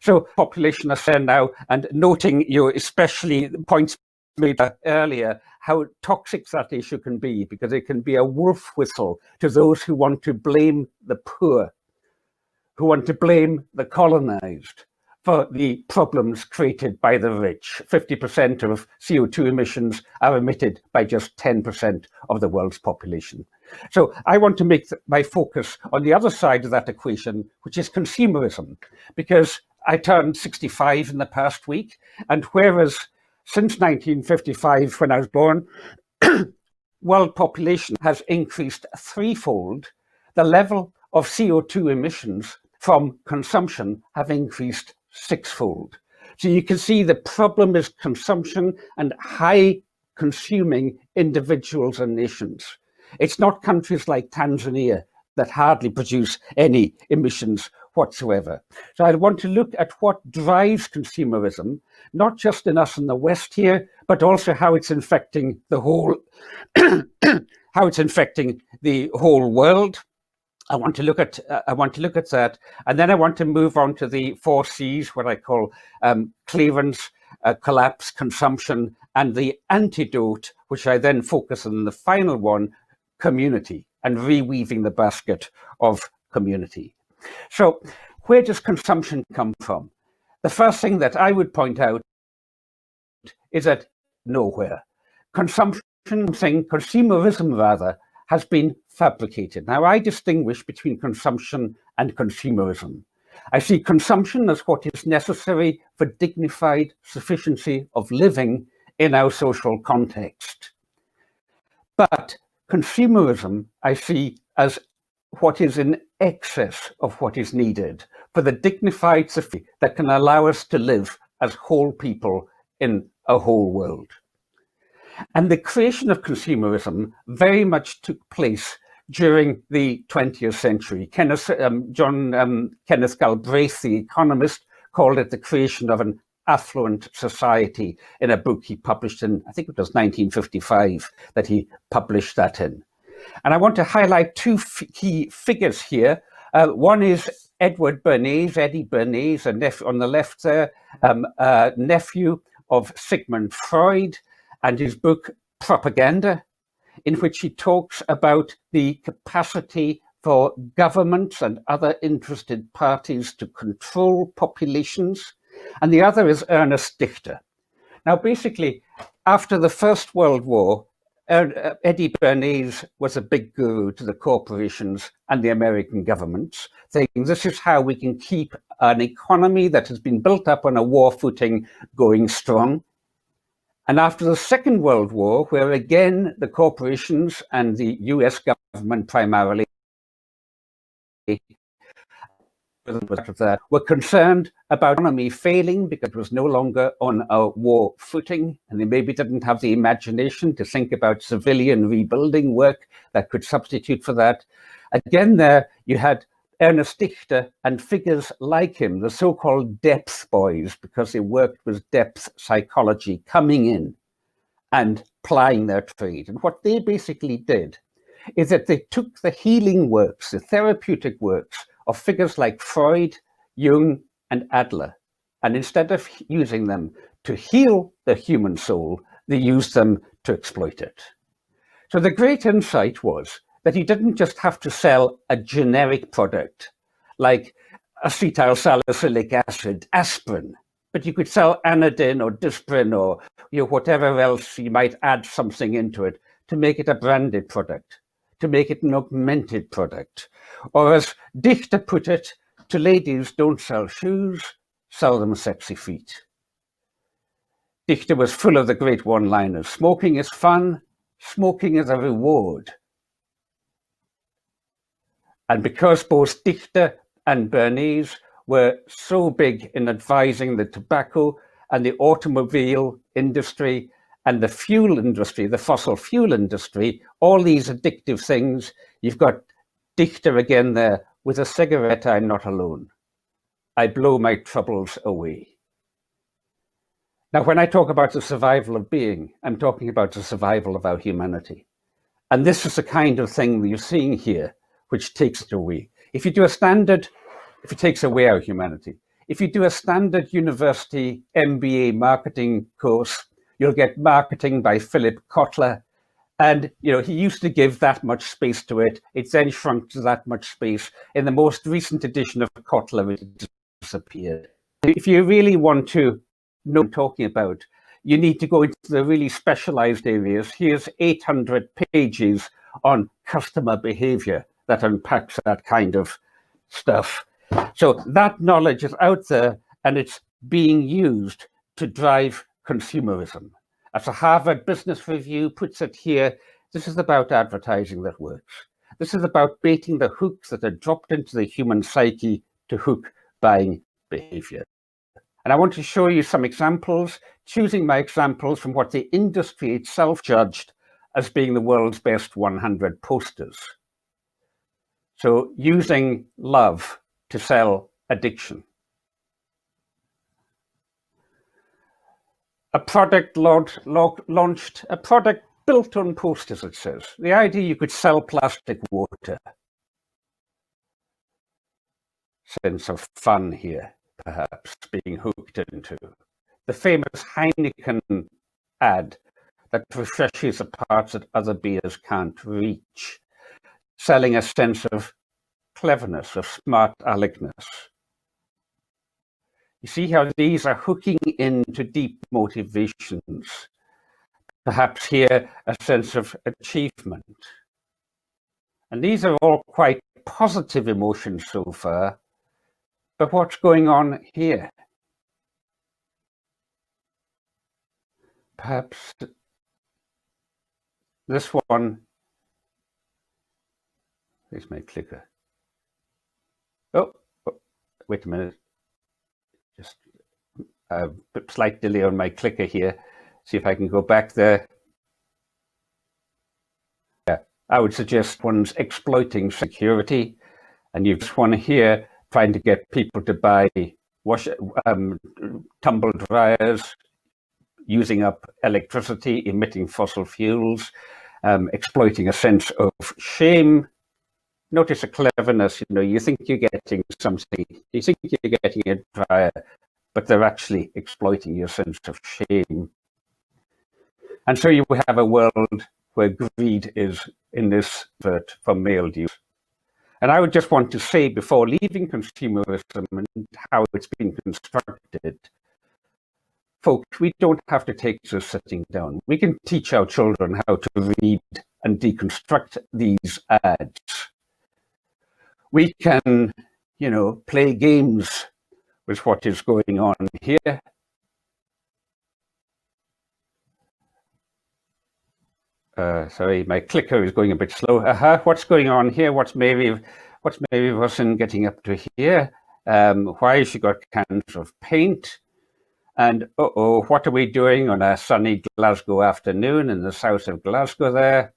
So population is there now, and noting especially the points made earlier, how toxic that issue can be, because it can be a wolf whistle to those who want to blame the poor, who want to blame the colonized, for the problems created by the rich. 50% of CO2 emissions are emitted by just 10% of the world's population. So I want to make my focus on the other side of that equation, which is consumerism, because I turned 65 in the past week, and whereas since 1955, when I was born, world population has increased threefold, the level of CO2 emissions from consumption have increased sixfold. So you can see the problem is consumption and high consuming individuals and nations. It's not countries like Tanzania that hardly produce any emissions whatsoever. So I want to look at what drives consumerism, not just in us in the West here, but also how it's infecting the whole how it's infecting the whole world. I want to look at that, and then I want to move on to the 4 C's, what I call clearance, collapse, consumption, and the antidote, which I then focus on the final one, community, and reweaving the basket of community. So where does consumption come from? The first thing that I would point out is that nowhere. Consumerism rather, has been fabricated. Now, I distinguish between consumption and consumerism. I see consumption as what is necessary for dignified sufficiency of living in our social context. But consumerism, I see as what is in excess of what is needed for the dignified sufficiency that can allow us to live as whole people in a whole world. And the creation of consumerism very much took place during the 20th century. Kenneth Galbraith, the economist, called it the creation of an affluent society in a book he published in, I think it was 1955, that he published that in. And I want to highlight 2 key figures here. One is Edward Bernays, Eddie Bernays, on the left there, nephew of Sigmund Freud, and his book Propaganda, in which he talks about the capacity for governments and other interested parties to control populations. And the other is Ernest Dichter. Now, basically, after the First World War, Eddie Bernays was a big guru to the corporations and the American governments, saying this is how we can keep an economy that has been built up on a war footing going strong. And after the Second World War, where again the corporations and the US government primarily were concerned about the economy failing because it was no longer on a war footing, and they maybe didn't have the imagination to think about civilian rebuilding work that could substitute for that. Again, there you had Ernest Dichter and figures like him, the so-called depth boys, because they worked with depth psychology, coming in and plying their trade. And what they basically did is that they took the healing works, the therapeutic works of figures like Freud, Jung, and Adler, and instead of using them to heal the human soul, they used them to exploit it. So the great insight was that you didn't just have to sell a generic product like acetyl salicylic acid, aspirin, but you could sell Anodin or Disprin or whatever else you might add something into it to make it a branded product, to make it an augmented product. Or as Dichter put it, to ladies, don't sell shoes, sell them sexy feet. Dichter was full of the great one-liners. Smoking is fun, smoking is a reward. And because both Dichter and Bernays were so big in advising the tobacco and the automobile industry and the fuel industry, the fossil fuel industry, all these addictive things, you've got Dichter again there, with a cigarette, I'm not alone. I blow my troubles away. Now, when I talk about the survival of being, I'm talking about the survival of our humanity. And this is the kind of thing that you're seeing here, which takes it away. If it takes away our humanity, if you do a standard university MBA marketing course, you'll get marketing by Philip Kotler. And, he used to give that much space to it. It's then shrunk to that much space. In the most recent edition of Kotler, it disappeared. if you really want to know what I'm talking about, you need to go into the really specialized areas. Here's 800 pages on customer behavior that unpacks that kind of stuff. So that knowledge is out there and it's being used to drive consumerism. As the Harvard Business Review puts it here, this is about advertising that works. This is about baiting the hooks that are dropped into the human psyche to hook buying behavior. And I want to show you some examples, choosing my examples from what the industry itself judged as being the world's best 100 posters. So using love to sell addiction. A product launched, a product built on posters, it says. The idea you could sell plastic water. Sense of fun here, perhaps, being hooked into. The famous Heineken ad that refreshes the parts that other beers can't reach, selling a sense of cleverness, of smart aleckness. You see how these are hooking into deep motivations. Perhaps here a sense of achievement. And these are all quite positive emotions so far. But what's going on here? Perhaps this one. Where's my clicker? Oh, wait a minute. Just a slight delay on my clicker here. See if I can go back there. Yeah, I would suggest one's exploiting security, and you've just one here trying to get people to buy tumble dryers, using up electricity, emitting fossil fuels, exploiting a sense of shame. Notice a cleverness, you think you're getting something, you think you're getting a dryer, but they're actually exploiting your sense of shame. And so you have a world where greed is in this vert for male use. And I would just want to say, before leaving consumerism and how it's been constructed, folks, we don't have to take this sitting down. We can teach our children how to read and deconstruct these ads. We can, play games with what is going on here. Sorry, my clicker is going a bit slow. What's going on here? What's Mary Wilson getting up to here? Why has she got cans of paint? And what are we doing on a sunny Glasgow afternoon in the south of Glasgow there?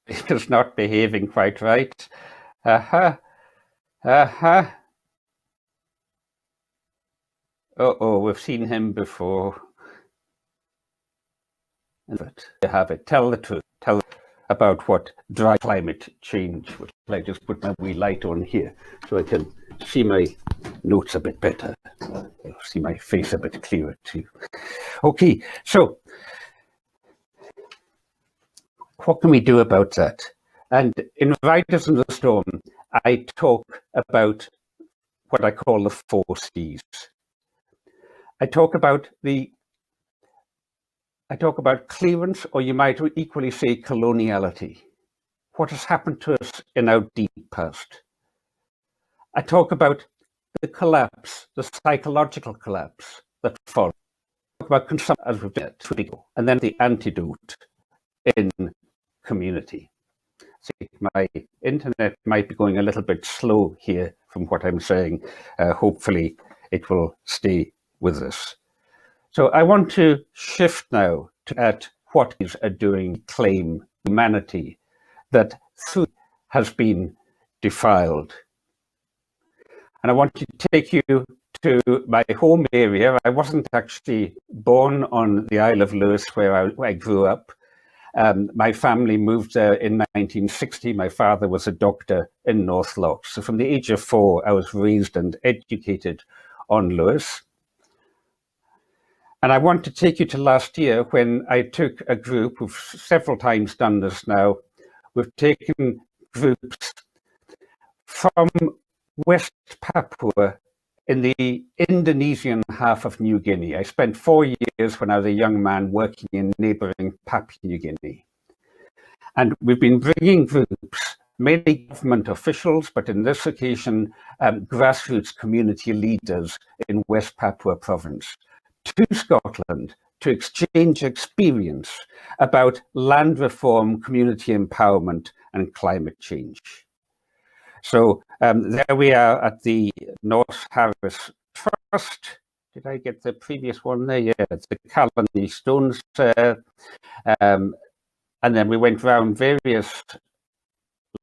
It's not behaving quite right. We've seen him before. But you have it. Tell the truth. Tell about what dry climate change would like. Just put my wee light on here so I can see my notes a bit better. See my face a bit clearer too. Okay, so what can we do about that? And in Riders in the Storm, I talk about what I call the 4 C's. I talk about clearance, or you might equally say coloniality. What has happened to us in our deep past. I talk about the collapse, the psychological collapse that follows. I talk about consumption as we've done, and then the antidote in community. See, my internet might be going a little bit slow here from what I'm saying. Hopefully it will stay with us. So I want to shift now at what is a doing claim humanity that food has been defiled. And I want to take you to my home area. I wasn't actually born on the Isle of Lewis where I grew up. My family moved there in 1960. My father was a doctor in North Loch. So from the age of 4, I was raised and educated on Lewis. And I want to take you to last year when I took a group, who've several times done this now, we've taken groups from West Papua in the Indonesian half of New Guinea. I spent 4 years when I was a young man working in neighbouring Papua New Guinea. And we've been bringing groups, mainly government officials, but in this occasion, grassroots community leaders in West Papua province, to Scotland to exchange experience about land reform, community empowerment, and climate change. So there we are at the North Harris Trust. Did I get the previous one there? Yeah, it's the Calony Stones. And then we went around various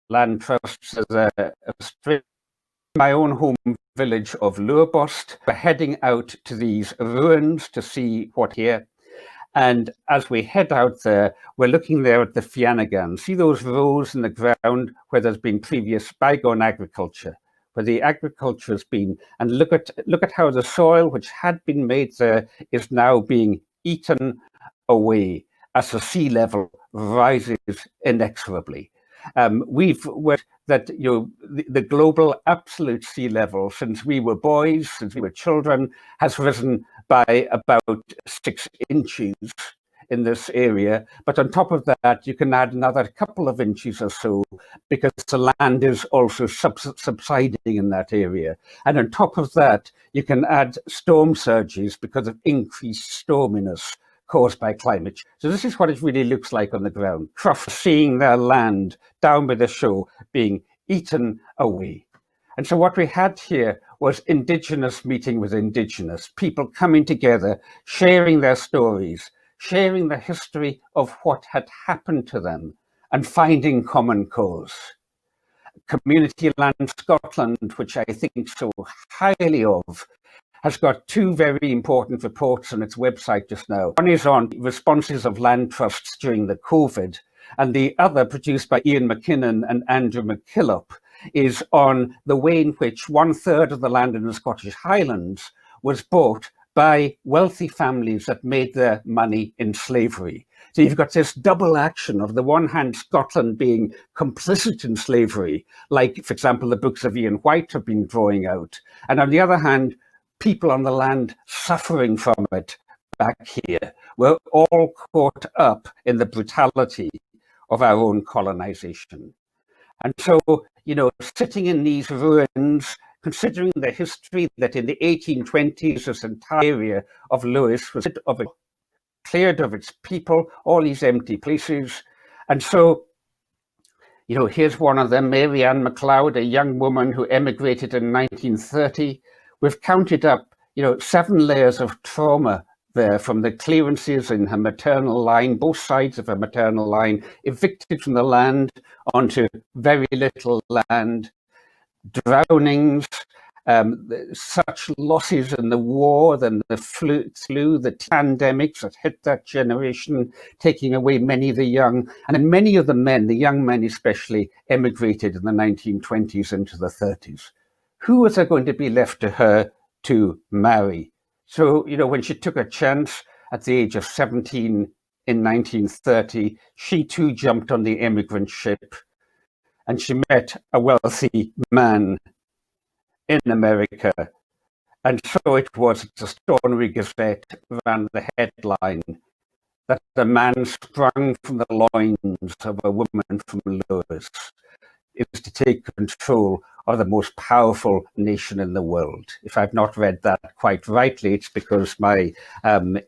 land trusts as my own home village of Lurbost. We're heading out to these ruins to see what here. And as we head out there, we're looking there at the Fiannagan. See those rows in the ground where there's been previous bygone agriculture, where the agriculture has been, and look at how the soil which had been made there is now being eaten away as the sea level rises inexorably. We've worked that the global absolute sea level since we were boys, since we were children, has risen by about 6 inches in this area. But on top of that, you can add another couple of inches or so because the land is also subsiding in that area. And on top of that, you can add storm surges because of increased storminess caused by climate change. So this is what it really looks like on the ground. Crofts seeing their land down by the shore being eaten away. And so what we had here was Indigenous meeting with Indigenous, people coming together, sharing their stories, sharing the history of what had happened to them and finding common cause. Community Land Scotland, which I think so highly of, has got 2 very important reports on its website just now. One is on responses of land trusts during the COVID, and the other, produced by Ian McKinnon and Andrew McKillop, is on the way in which 1/3 of the land in the Scottish Highlands was bought by wealthy families that made their money in slavery. So you've got this double action of the one hand, Scotland being complicit in slavery, like, for example, the books of Ian White have been drawing out. And on the other hand, people on the land suffering from it back here. We're all caught up in the brutality of our own colonization. And so, sitting in these ruins, considering the history that in the 1820s, this entire area of Lewis was cleared of its people, all these empty places. And so, here's one of them, Marianne Mcleod, a young woman who emigrated in 1930. We've counted up, 7 layers of trauma there, from the clearances in her maternal line, both sides of her maternal line, evicted from the land onto very little land, drownings, such losses in the war, then the flu, the pandemics that hit that generation, taking away many of the young, and then many of the men, the young men especially, emigrated in the 1920s into the 30s. Who was there going to be left to her to marry? So, when she took a chance at the age of 17 in 1930, she too jumped on the immigrant ship, and she met a wealthy man in America. And so it was, the Stornoway Gazette ran the headline that the man sprung from the loins of a woman from Lewis is to take control of the most powerful nation in the world. If I've not read that quite rightly, it's because my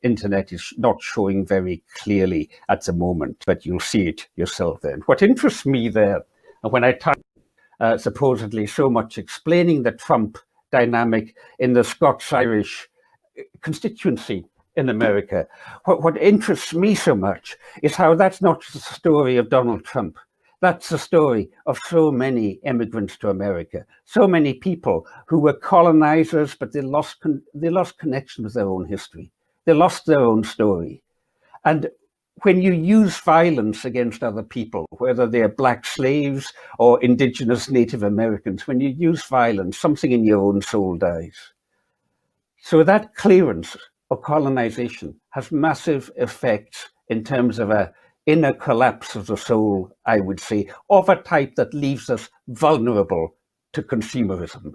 internet is not showing very clearly at the moment, but you'll see it yourself then. What interests me there, when I talk supposedly so much explaining the Trump dynamic in the Scots-Irish constituency in America, what interests me so much is how that's not the story of Donald Trump. That's the story of so many immigrants to America, so many people who were colonizers, but they lost connection with their own history. They lost their own story. And when you use violence against other people, whether they're black slaves or indigenous Native Americans, when you use violence, something in your own soul dies. So that clearance of colonization has massive effects in terms of inner collapse of the soul, I would say, of a type that leaves us vulnerable to consumerism.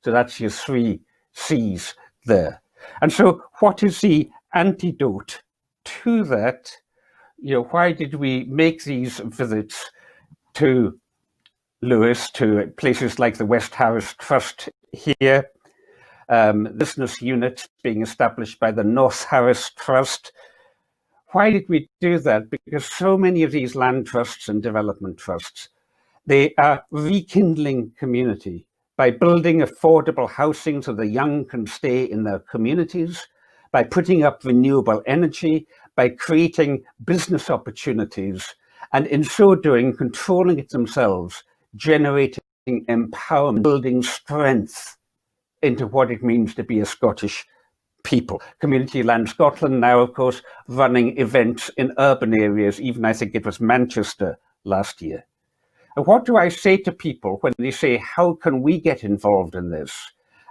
So that's your 3 C's there. And so what is the antidote to that? You know, why did we make these visits to Lewis, to places like the West Harris Trust here, business units being established by the North Harris Trust? Why did we do that? Because so many of these land trusts and development trusts, they are rekindling community by building affordable housing so the young can stay in their communities, by putting up renewable energy, by creating business opportunities, and in so doing, controlling it themselves, generating empowerment, building strength into what it means to be a Scottish people. Community Land Scotland now, of course, running events in urban areas, even I think it was Manchester last year. And what do I say to people when they say, how can we get involved in this?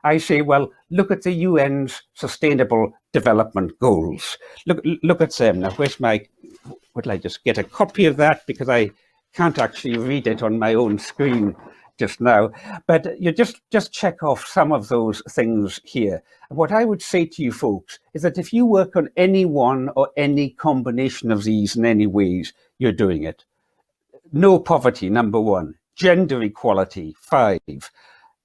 I say, well, look at the UN's Sustainable Development Goals. Look at them. Now, would I just get a copy of that? Because I can't actually read it on my own screen just now. But you just check off some of those things here. What I would say to you folks is that if you work on any one or any combination of these in any ways, you're doing it. No poverty, number 1. Gender equality, 5.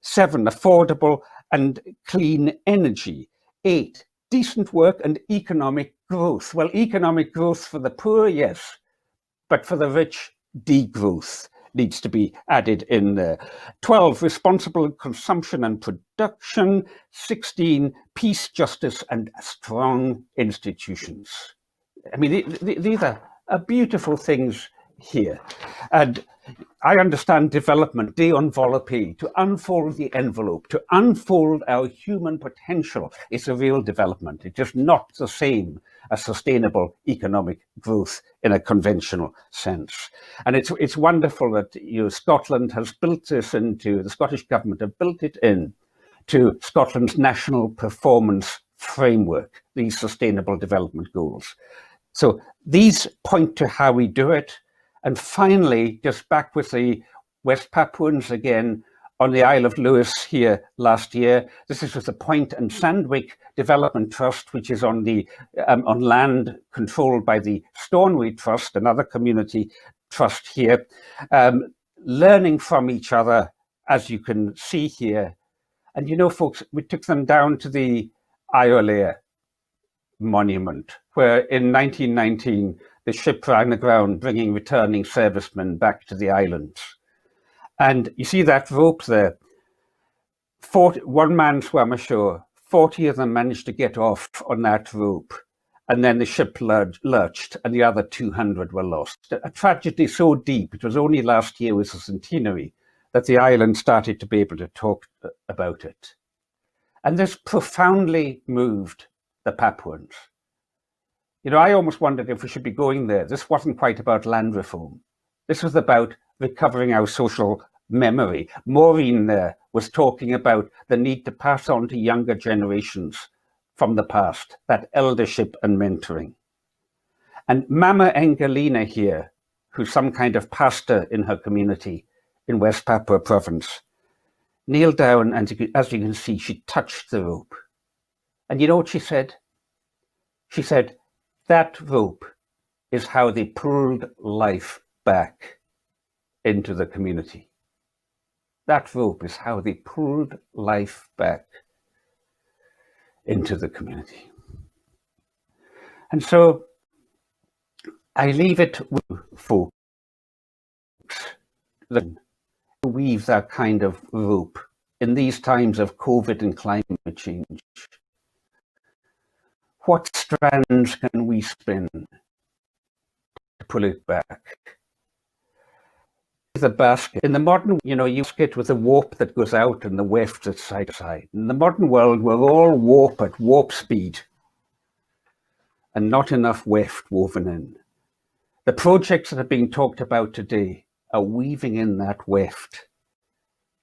7, affordable and clean energy. 8, decent work and economic growth. Well, economic growth for the poor, yes, but for the rich, degrowth needs to be added in there. 12, responsible consumption and production. 16, peace, justice, and strong institutions. I mean, these are beautiful things here. And I understand development, de-envelopé, to unfold the envelope, to unfold our human potential is a real development. It's just not the same as sustainable economic growth in a conventional sense. And it's wonderful that Scotland has built this into, the Scottish government have built it in to Scotland's national performance framework, these sustainable development goals. So these point to how we do it. And finally, just back with the West Papuans again on the Isle of Lewis here last year. This is with the Point and Sandwich Development Trust, which is on the on land controlled by the Stornoway Trust, another community trust here, learning from each other, as you can see here. And you know, folks, we took them down to the Iolair monument, where in 1919, the ship ran aground, bringing returning servicemen back to the islands. And you see that rope there. 1 man swam ashore, 40 of them managed to get off on that rope. And then the ship lurched and the other 200 were lost. A tragedy so deep, it was only last year with the centenary that the island started to be able to talk about it. And this profoundly moved the Papuans. You know, I almost wondered if we should be going there. This wasn't quite about land reform. This was about recovering our social memory. Maureen there was talking about the need to pass on to younger generations from the past, that eldership and mentoring. And Mama Engelina here, who's some kind of pastor in her community in West Papua province, kneeled down and as you can see, she touched the rope. And you know what she said? She said, that rope is how they pulled life back into the community. That rope is how they pulled life back into the community. And so I leave it with folks that weave that kind of rope in these times of COVID and climate change. What strands can we spin to pull it back? The basket. In the modern, you basket with a warp that goes out and the weft that's side to side. In the modern world, we're all warp at warp speed and not enough weft woven in. The projects that are being talked about today are weaving in that weft.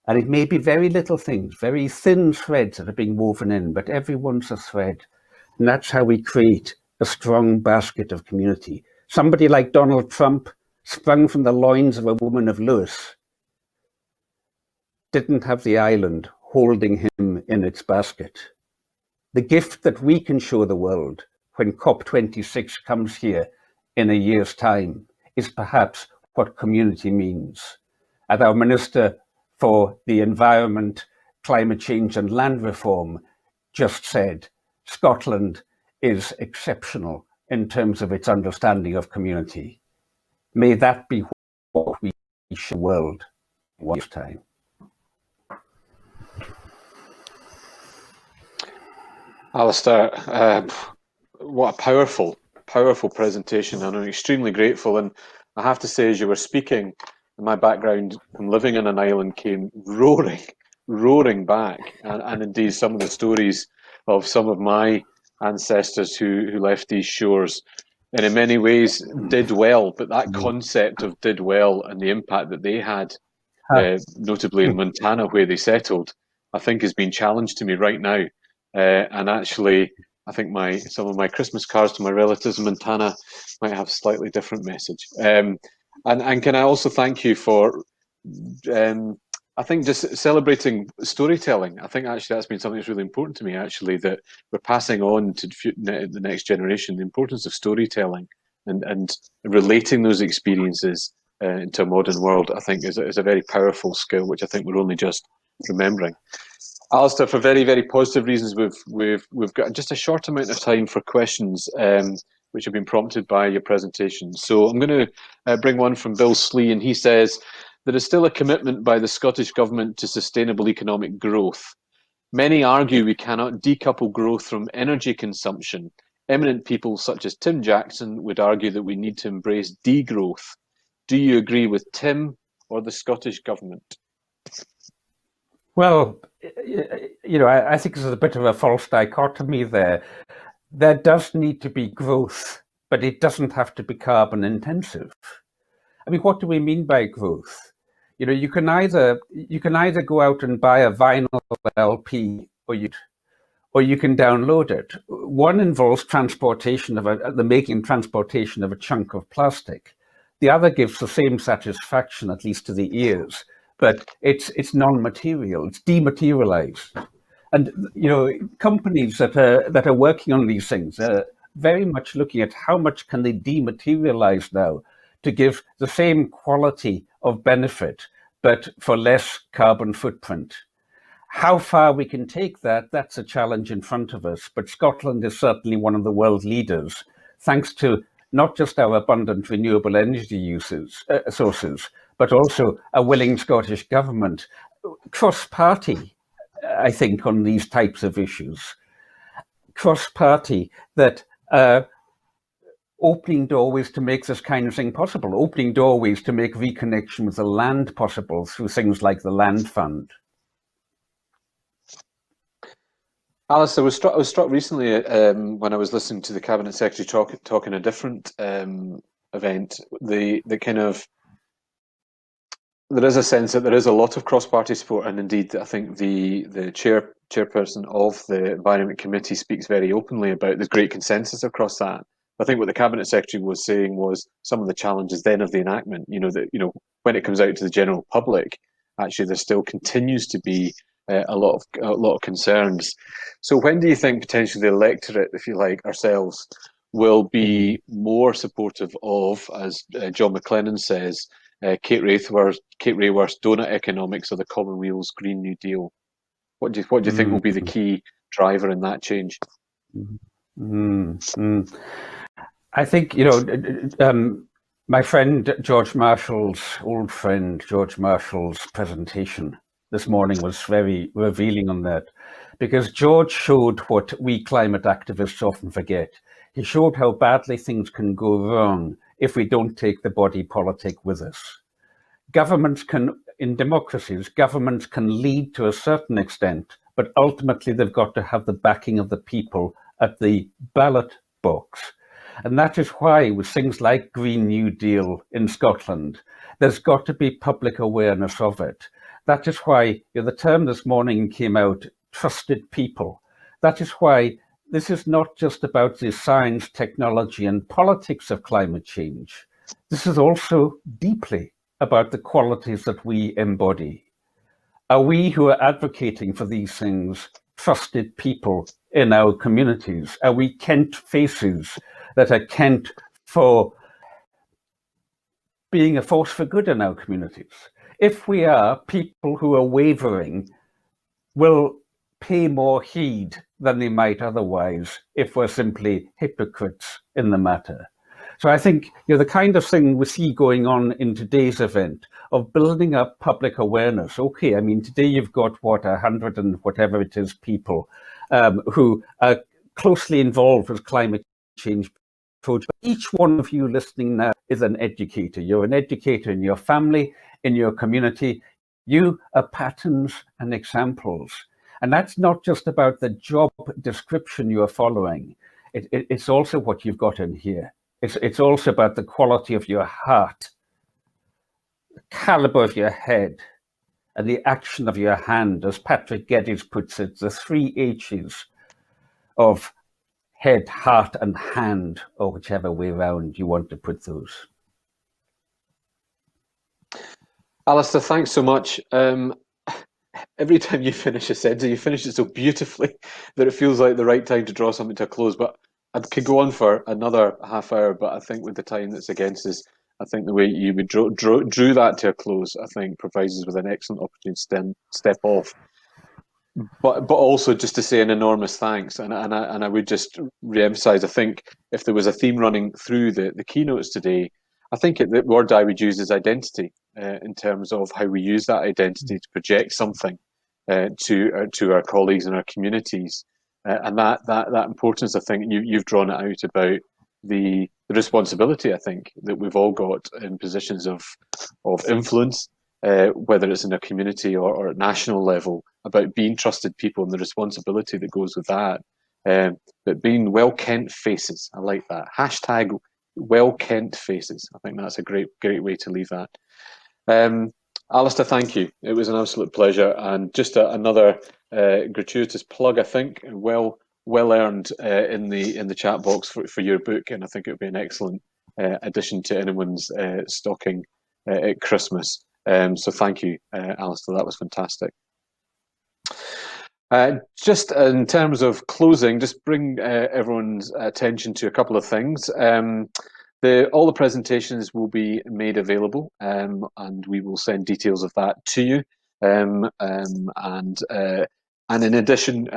And it may be very little things, very thin threads that are being woven in, but everyone's a thread. And that's how we create a strong basket of community Somebody like Donald Trump, sprung from the loins of a woman of Lewis, didn't have the island holding him in its basket. The gift that we can show the world when COP26 comes here in a year's time is perhaps what community means. As our Minister for the Environment, Climate Change and Land Reform just said, Scotland is exceptional in terms of its understanding of community. May that be what we show the world in 1 year's time. Alastair, what a powerful presentation, and I'm extremely grateful. And I have to say, as you were speaking, my background from living on an island came roaring back, and indeed some of the stories of some of my ancestors who left these shores, and in many ways did well, but that concept of did well and the impact that they had, notably in Montana where they settled, I think has been challenged to me right now. And actually, I think some of my Christmas cards to my relatives in Montana might have a slightly different message. And can I also thank you for, I think, just celebrating storytelling. I think actually that's been something that's really important to me, actually, that we're passing on to the next generation the importance of storytelling and relating those experiences into a modern world. I think is a very powerful skill, which I think we're only just remembering. Alastair, for very, very positive reasons, we've got just a short amount of time for questions, which have been prompted by your presentation. So I'm going to bring one from Bill Slee, and he says, there is still a commitment by the Scottish Government to sustainable economic growth. Many argue we cannot decouple growth from energy consumption. Eminent people such as Tim Jackson would argue that we need to embrace degrowth. Do you agree with Tim or the Scottish Government? Well, I think there's a bit of a false dichotomy there. There does need to be growth, but it doesn't have to be carbon intensive. I mean, what do we mean by growth? You can either go out and buy a vinyl LP, or you can download it. One involves the making and transportation of a chunk of plastic. The other gives the same satisfaction, at least to the ears, but it's non-material, it's dematerialized. And companies that are working on these things are very much looking at how much can they dematerialize now to give the same quality of benefit, but for less carbon footprint. How far we can take that's a challenge in front of us. But Scotland is certainly one of the world leaders, thanks to not just our abundant renewable energy sources, but also a willing Scottish government, cross-party, I think, on these types of issues. Cross-party that opening doorways to make this kind of thing possible, opening doorways to make reconnection with the land possible through things like the Land Fund. Alastair, I was struck recently when I was listening to the Cabinet Secretary talking a different event. There is a sense that there is a lot of cross-party support, and indeed, I think the chairperson of the Environment Committee speaks very openly about the great consensus across that. I think what the Cabinet Secretary was saying was some of the challenges then of the enactment. When it comes out to the general public, actually there still continues to be a lot of concerns. So when do you think potentially the electorate, if you like, ourselves, will be more supportive of, as John McLennan says, Kate Raworth's donut economics or the Commonwealth's Green New Deal? What do you think will be the key driver in that change? I think my friend George Marshall's presentation this morning was very revealing on that, because George showed what we climate activists often forget. He showed how badly things can go wrong if we don't take the body politic with us. In democracies, governments can lead to a certain extent, but ultimately they've got to have the backing of the people at the ballot box. And that is why, with things like Green New Deal in Scotland, there's got to be public awareness of it. That is why the term this morning came out, trusted people. That is why this is not just about the science, technology, and politics of climate change. This is also deeply about the qualities that we embody. Are we who are advocating for these things trusted people in our communities? Are we Kent faces that are Kent for being a force for good in our communities? If we are, people who are wavering will pay more heed than they might otherwise if we're simply hypocrites in the matter. So I think the kind of thing we see going on in today's event of building up public awareness. Okay, I mean, today you've got 100 and whatever it is people who are closely involved with climate change projects. Each one of you listening now is an educator. You're an educator in your family, in your community. You are patterns and examples. And that's not just about the job description you are following. It's also what you've got in here. It's also about the quality of your heart, the caliber of your head, and the action of your hand. As Patrick Geddes puts it, the 3 H's of head, heart, and hand, or whichever way around you want to put those. Alastair, thanks so much. Every time you finish a sentence, you finish it so beautifully that it feels like the right time to draw something to a close. But I could go on for another half hour, but I think with the time that's against us, I think the way you would drew that to a close, I think provides us with an excellent opportunity to step off. But also just to say an enormous thanks, and I would just re-emphasise, I think if there was a theme running through the keynotes today, I think the word I would use is identity, in terms of how we use that identity to project something to our colleagues and our communities, and that importance. I think you've drawn it out about the responsibility. I think that we've all got in positions of influence, whether it's in a community or at national level, about being trusted people and the responsibility that goes with that. But being well Kent faces, I like that hashtag. Well Kent faces. I think that's a great way to leave that. Alastair, thank you. It was an absolute pleasure, and just another gratuitous plug. I think well earned in the chat box for your book, and I think it would be an excellent addition to anyone's stocking at Christmas. So thank you, Alastair. That was fantastic. Just in terms of closing, just bring everyone's attention to a couple of things. All the presentations will be made available, and we will send details of that to you. And in addition,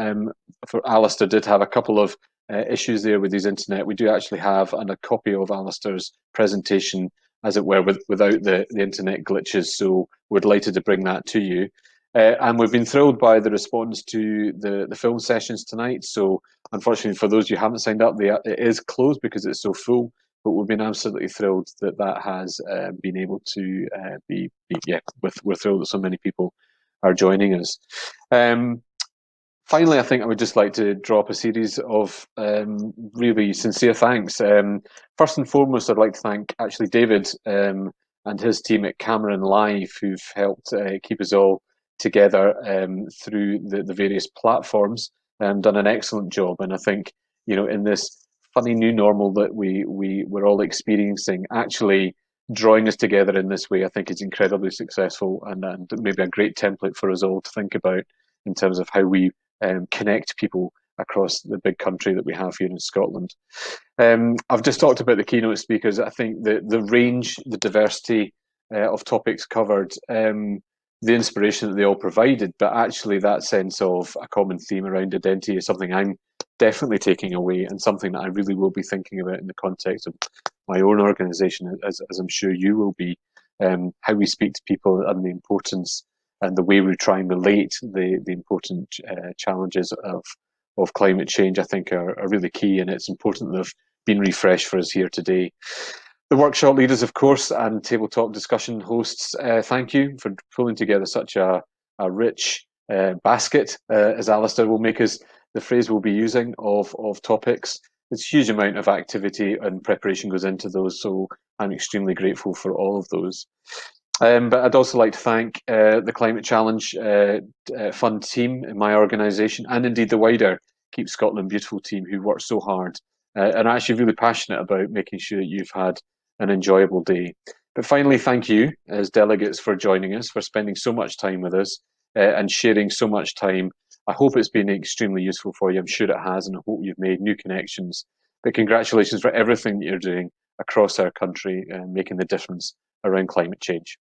for Alastair did have a couple of issues there with his internet. We do actually have a copy of Alastair's presentation, as it were, without the internet glitches. So we're delighted to bring that to you. And we've been thrilled by the response to the film sessions tonight. So unfortunately, for those who haven't signed up, it is closed because it's so full. But we've been absolutely thrilled that has been able to be. We're thrilled that so many people are joining us. Finally, I think I would just like to draw up a series of really sincere thanks. First and foremost, I'd like to thank actually David and his team at Cameron Live, who've helped keep us all together through the various platforms, and done an excellent job. And I think, in this funny new normal that we're all experiencing, actually drawing us together in this way, I think is incredibly successful, and maybe a great template for us all to think about in terms of how we connect people across the big country that we have here in Scotland. I've just talked about the keynote speakers. I think the range, the diversity of topics covered, the inspiration that they all provided, but actually that sense of a common theme around identity is something I'm definitely taking away, and something that I really will be thinking about in the context of my own organisation, as I'm sure you will be. How we speak to people and the importance and the way we try and relate the important challenges of climate change, I think are really key, and it's important that they've been refreshed for us here today. The workshop leaders, of course, and tabletop discussion hosts, thank you for pulling together such a rich basket, as Alastair will make us, the phrase we'll be using, of topics. There's a huge amount of activity and preparation goes into those, so I'm extremely grateful for all of those. But I'd also like to thank the Climate Challenge Fund team in my organisation, and indeed the wider Keep Scotland Beautiful team who work so hard and are actually really passionate about making sure that you've had an enjoyable day. But finally, thank you as delegates for joining us, for spending so much time with us and sharing so much time. I hope it's been extremely useful for you. I'm sure it has, and I hope you've made new connections. But congratulations for everything that you're doing across our country, making the difference around climate change.